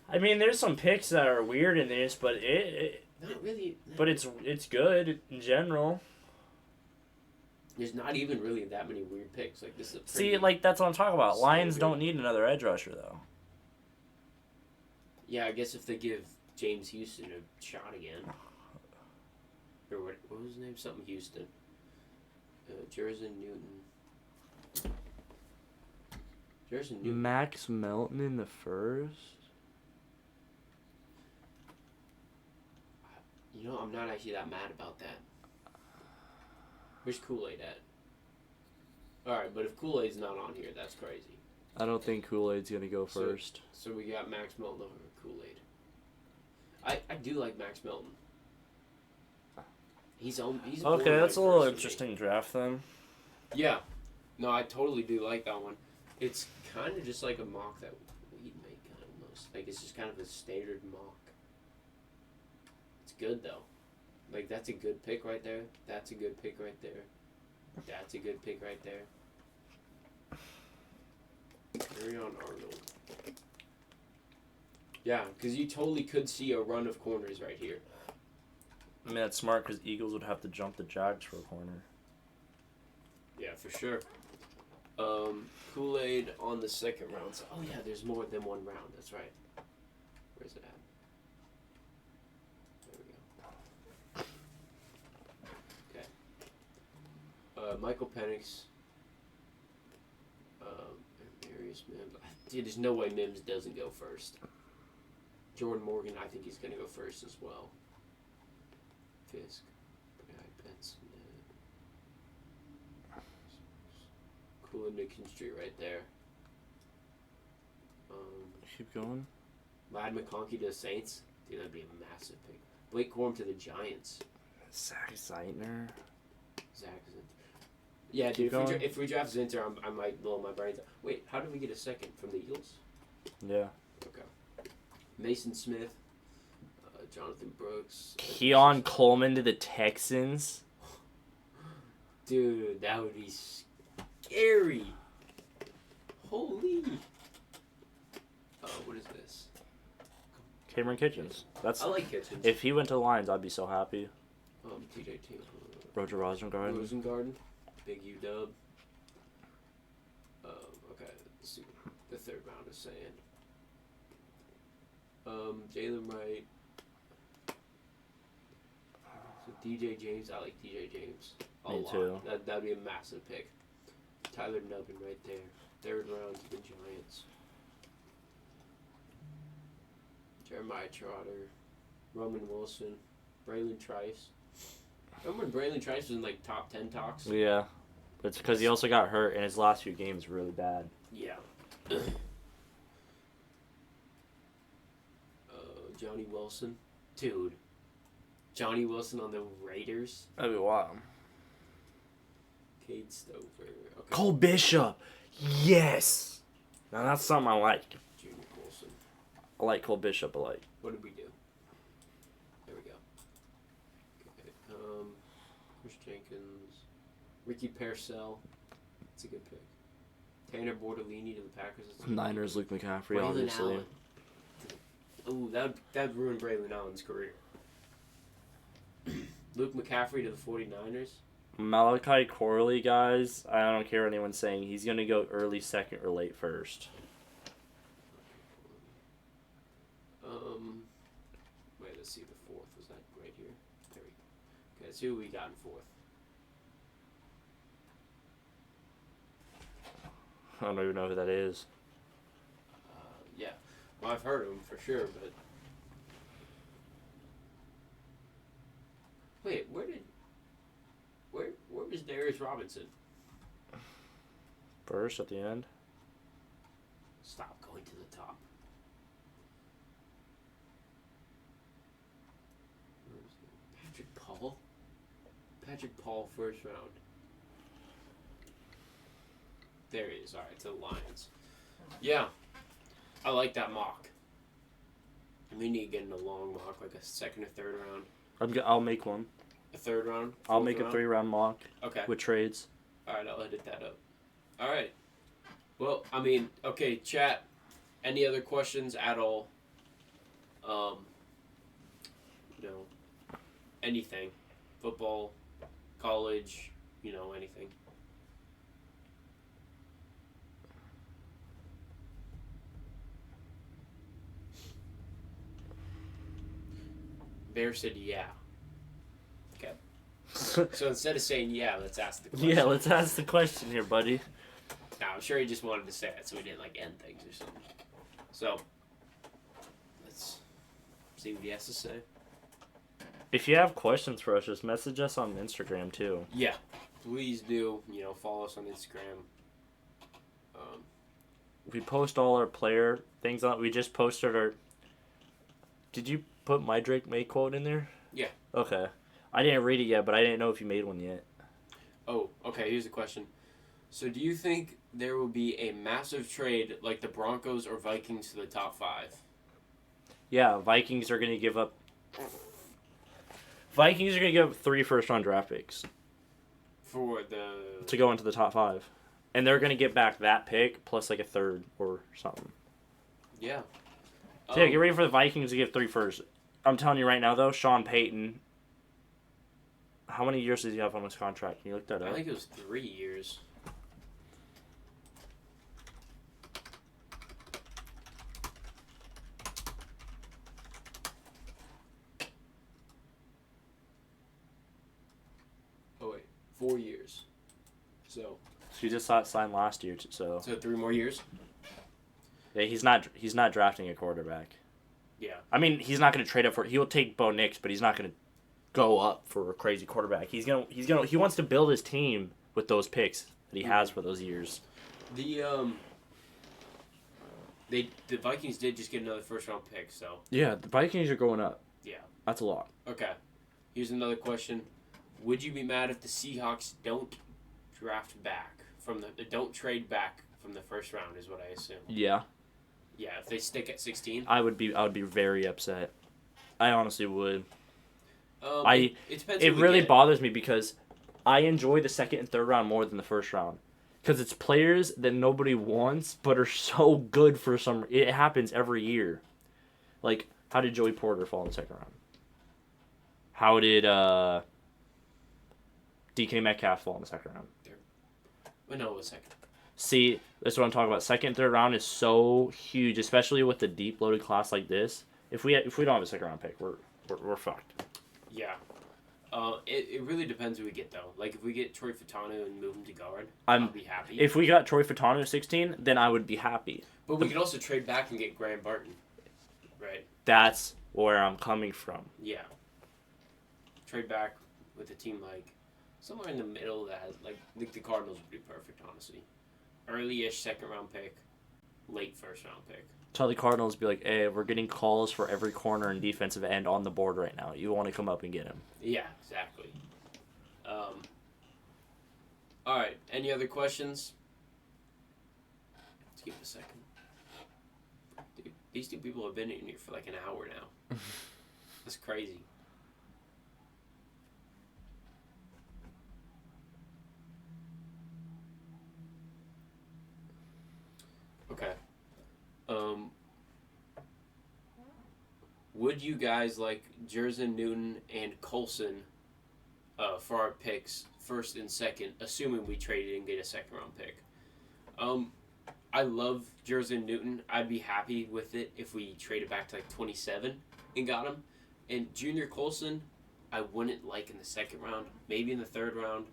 Speaker 2: I mean, there's some picks that are weird in this, but
Speaker 1: not really.
Speaker 2: But it's good in general.
Speaker 1: There's not even really that many weird picks. Like this is a
Speaker 2: See, like that's what I'm talking about. Lions don't need another edge rusher though.
Speaker 1: Yeah, I guess if they give James Houston a shot again, or what was his name? Something Houston. Jerson Newton. Jerson Newton.
Speaker 3: Max Melton in the first.
Speaker 1: You know, I'm not actually that mad about that. Where's Kool-Aid at? Alright, but if Kool-Aid's not on here, that's crazy.
Speaker 3: I don't think Kool-Aid's going to go first.
Speaker 1: So we got Max Melton over Kool-Aid. I do like Max Melton. He's
Speaker 2: okay, that's a little interesting draft then.
Speaker 1: Yeah. No, I totally do like that one. It's kind of just like a mock that we'd make almost. Like, it's just kind of a standard mock. It's good, though. Like, that's a good pick right there. That's a good pick right there. That's a good pick right there. Carry on Arnold. Yeah, because you totally could see a run of corners right here.
Speaker 2: I mean, that's smart because Eagles would have to jump the Jags for a corner.
Speaker 1: Yeah, for sure. Kool-Aid on the second round. So, oh, yeah, there's more than one round. That's right. Where's it at? Michael Penix, Marius Mims. Dude, there's no way Mims doesn't go first. Jordan Morgan, I think he's going to go first as well. Fisk, Benson, Cool and Nick Street right there.
Speaker 3: Keep going.
Speaker 1: Ladd McConkey to the Saints. Dude, that'd be a massive pick. Blake Corum to the Giants.
Speaker 3: Zach Zeitner.
Speaker 1: Zach Zeitner. Yeah, dude, if we draft Zinter, I might blow my brains out. Wait, how did we get a second? From the Eagles?
Speaker 2: Yeah.
Speaker 1: Okay. Mason Smith, Jonathan Brooks.
Speaker 2: Keon Coleman to the Texans.
Speaker 1: Dude, that would be scary. Holy. What is this?
Speaker 2: Cameron Kitchens.
Speaker 1: I like Kitchens.
Speaker 2: If he went to the Lions, I'd be so happy.
Speaker 1: TJ
Speaker 2: Roger Rosengarten.
Speaker 1: Rosengarten. Big UW. Okay, let's see what the third round is saying. Jalen Wright. So DJ James, I like DJ James a lot.
Speaker 2: Too.
Speaker 1: That'd be a massive pick. Tyler Nubbin right there. Third round to the Giants. Jeremiah Trotter. Roman Wilson. Braylon Trice. Remember when Braylon Trice was in like top 10 talks?
Speaker 2: Yeah. It's because he also got hurt in his last few games really bad.
Speaker 1: Yeah. Johnny Wilson. Dude. Johnny Wilson on the Raiders.
Speaker 2: That'd be wild.
Speaker 1: Cade Stover. Okay.
Speaker 2: Cole Bishop. Yes. Now that's something I like.
Speaker 1: Junior Colson.
Speaker 2: I like Cole Bishop. I like.
Speaker 1: What did we do? There we go. Okay. Chris Jenkins. Ricky Parcell. That's a good pick. Tanner Bortolini to the Packers.
Speaker 2: Niners, Luke McCaffrey,
Speaker 1: Braylon
Speaker 2: obviously.
Speaker 1: Allen. Ooh, that'd ruin Braylon Allen's career. Luke McCaffrey to the 49ers.
Speaker 2: Malachi Corley, guys, I don't care what anyone's saying. He's going to go early second or late first.
Speaker 1: Wait, let's see the fourth. Was that right here? There we go. Okay, let's see who we got in fourth.
Speaker 2: I don't even know who that is.
Speaker 1: Yeah. Well, I've heard of him for sure, but... Wait, where was Darius Robinson?
Speaker 2: First at the end.
Speaker 1: Stop going to the top. Patrick Paul? Patrick Paul, first round. There he is. All right, to the Lions. Yeah, I like that mock. We need to get in a long mock, like a second or third round.
Speaker 2: I'll make one.
Speaker 1: A third round?
Speaker 2: I'll make a 3-round mock.
Speaker 1: Okay.
Speaker 2: With trades.
Speaker 1: All right, I'll edit that up. All right. Well, I mean, okay, chat. Any other questions at all? Anything. Football, college, anything. Bear said yeah. Okay. So instead of saying yeah, let's ask the question.
Speaker 2: Yeah, let's ask the question here, buddy.
Speaker 1: No, I'm sure he just wanted to say it so we didn't end things or something. So let's see what he has to say.
Speaker 2: If you have questions for us, just message us on Instagram too.
Speaker 1: Yeah, please do. Follow us on Instagram.
Speaker 2: We post all our player things on. We just posted our. Did you put my Drake May quote in there?
Speaker 1: Yeah.
Speaker 2: Okay. I didn't read it yet, but I didn't know if you made one yet.
Speaker 1: Oh, okay. Here's a question. So, do you think there will be a massive trade like the Broncos or Vikings to the top 5?
Speaker 2: Yeah, Vikings are going to give up 3 first-round draft picks
Speaker 1: For
Speaker 2: to go into the top 5. And they're going to get back that pick plus like a third or something.
Speaker 1: Yeah.
Speaker 2: So yeah, get ready for the Vikings to give 3 first. I'm telling you right now, though, Sean Payton. How many years does he have on his contract? Can you look that up?
Speaker 1: I think it was 3 years. Oh wait, 4 years. So
Speaker 2: he just signed last year, so
Speaker 1: 3 more years.
Speaker 2: Yeah, he's not drafting a quarterback.
Speaker 1: Yeah.
Speaker 2: I mean, he's not going to trade up for. He'll take Bo Nix, but he's not going to go up for a crazy quarterback. He wants to build his team with those picks that he has for those years.
Speaker 1: The Vikings did just get another first round pick, so
Speaker 2: yeah, the Vikings are going up.
Speaker 1: Yeah,
Speaker 2: that's a lot.
Speaker 1: Okay, here's another question: would you be mad if the Seahawks don't don't trade back from the first round? Is what I assume.
Speaker 2: Yeah.
Speaker 1: Yeah, if they stick at 16,
Speaker 2: I would be very upset. I honestly would.
Speaker 1: It depends.
Speaker 2: It really bothers me because I enjoy the second and third round more than the first round. Because it's players that nobody wants, but are so good for some... It happens every year. Like, how did Joey Porter fall in the second round? How did DK Metcalf fall in the second round?
Speaker 1: No, it was second.
Speaker 2: See, that's what I'm talking about. Second and third round is so huge, especially with the deep loaded class like this. If we don't have a second round pick, we're fucked.
Speaker 1: Yeah. It really depends who we get, though. Like, if we get Troy Fautanu and move him to guard, I'll be happy.
Speaker 2: If we got Troy Fautanu at 16, then I would be happy.
Speaker 1: But we could also trade back and get Graham Barton, right?
Speaker 2: That's where I'm coming from.
Speaker 1: Yeah. Trade back with a team somewhere in the middle that has, the Cardinals would be perfect, honestly. Early-ish second-round pick, late first-round pick.
Speaker 2: Tell the Cardinals, be like, hey, we're getting calls for every corner and defensive end on the board right now. You want to come up and get him.
Speaker 1: Yeah, exactly. All right, any other questions? Let's give it a second. Dude, these 2 people have been in here for an hour now. That's crazy. Okay. Would you guys like Jerson Newton and Coulson for our picks, first and second, assuming we traded and get a second round pick. I love Jerson Newton. I'd be happy with it if we traded back to like 27 and got him. And Junior Colson, I wouldn't like in the second round, maybe in the third round.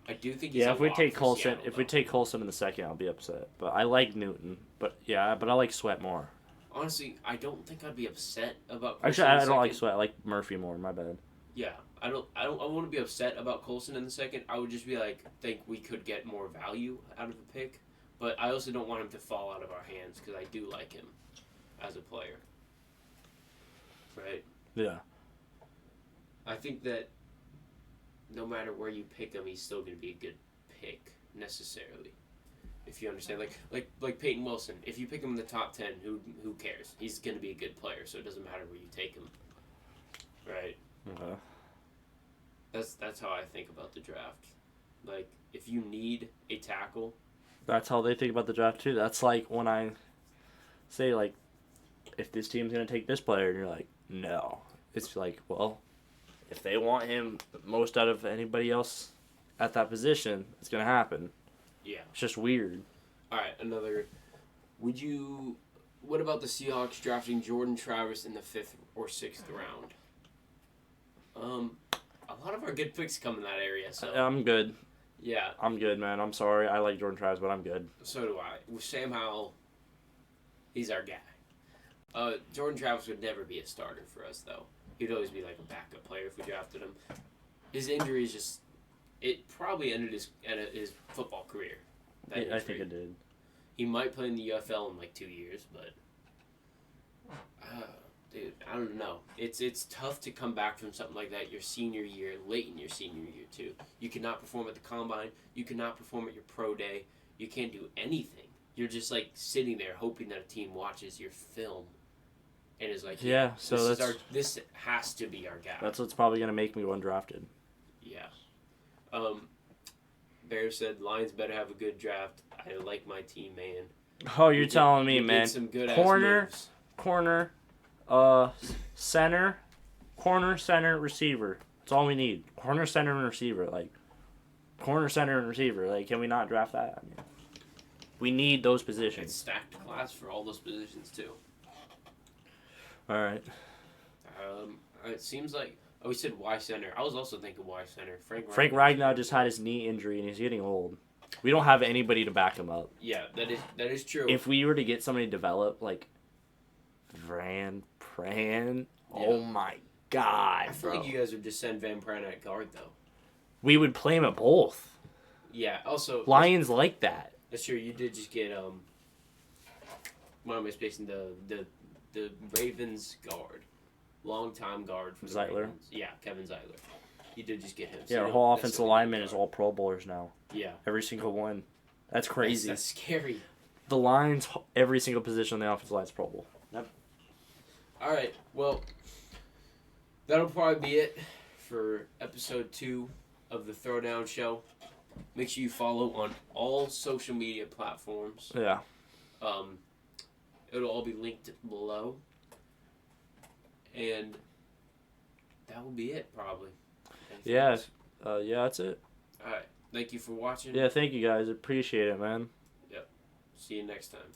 Speaker 1: I do think he's
Speaker 2: if we take
Speaker 1: for
Speaker 2: Colson,
Speaker 1: Seattle,
Speaker 2: if we take Colson in the second, I'll be upset. But I like Newton. But I like Sweat more.
Speaker 1: Honestly, I don't think I'd be upset about Colson.
Speaker 2: Actually, I don't like Sweat. I like Murphy more. My bad.
Speaker 1: Yeah, I wouldn't be upset about Colson in the second. I would just be like, think we could get more value out of the pick. But I also don't want him to fall out of our hands because I do like him as a player. Right?
Speaker 2: Yeah.
Speaker 1: I think that no matter where you pick him, he's still going to be a good pick, necessarily. If you understand. Like Peyton Wilson. If you pick him in the top 10, who cares? He's going to be a good player, so it doesn't matter where you take him. Right?
Speaker 2: Okay.
Speaker 1: That's how I think about the draft. Like, if you need a tackle...
Speaker 2: That's how they think about the draft, too. That's like when I say, like, if this team's going to take this player, and you're like, no. It's like, well, if they want him most out of anybody else at that position, it's going to happen.
Speaker 1: Yeah.
Speaker 2: It's just weird.
Speaker 1: All right, another. What about the Seahawks drafting Jordan Travis in the 5th or 6th round? A lot of our good picks come in that area, so.
Speaker 2: I'm good.
Speaker 1: Yeah.
Speaker 2: I'm good, man. I'm sorry. I like Jordan Travis, but I'm good.
Speaker 1: So do I. With Sam Howell, he's our guy. Jordan Travis would never be a starter for us, though. He'd always be like a backup player if we drafted him. His injury is just... It probably ended his football career.
Speaker 2: I think it did.
Speaker 1: He might play in the UFL in like 2 years, but... dude, I don't know. It's tough to come back from something like that your senior year, late in your senior year, too. You cannot perform at the combine. You cannot perform at your pro day. You can't do anything. You're just like sitting there hoping that a team watches your film and is like,
Speaker 2: so
Speaker 1: this has to be our guy.
Speaker 2: That's what's probably going to make me undrafted.
Speaker 1: Yeah. Bear said Lions better have a good draft. I like my team, man.
Speaker 2: Oh, you're telling me,
Speaker 1: we
Speaker 2: man.
Speaker 1: did some good
Speaker 2: Corner, center, receiver. That's all we need. Corner, center, and receiver. Like, corner, center, and receiver. Like, can we not draft that? I mean, we need those positions.
Speaker 1: It's stacked class for all those positions, too.
Speaker 2: All right.
Speaker 1: It seems like... Oh, we said Y center. I was also thinking Y center.
Speaker 2: Frank Ragnow just had his knee injury, and he's getting old. We don't have anybody to back him up.
Speaker 1: Yeah, that is true.
Speaker 2: If we were to get somebody developed, like Van Pran, oh my God,
Speaker 1: I feel like you guys would just send Van Pran at guard, though.
Speaker 2: We would play him at both.
Speaker 1: Yeah, also...
Speaker 2: Lions like that.
Speaker 1: That's true. You did just get, what am I spacing? The Ravens guard. Long-time guard for the
Speaker 2: Zeitler?
Speaker 1: Ravens. Yeah, Kevin Zeitler. You did just get him.
Speaker 2: Yeah, our whole offensive lineman is all Pro Bowlers now.
Speaker 1: Yeah.
Speaker 2: Every single one. That's crazy.
Speaker 1: That's scary.
Speaker 2: The Lions, every single position on the offensive line is Pro Bowl.
Speaker 1: Yep. All right. Well, that'll probably be it for episode 2 of the Throwdown Show. Make sure you follow on all social media platforms.
Speaker 2: Yeah.
Speaker 1: It'll all be linked below. And that will be it, probably.
Speaker 2: Yeah, that's it.
Speaker 1: All right. Thank you for watching.
Speaker 2: Yeah, thank you guys. Appreciate it, man.
Speaker 1: Yep. See you next time.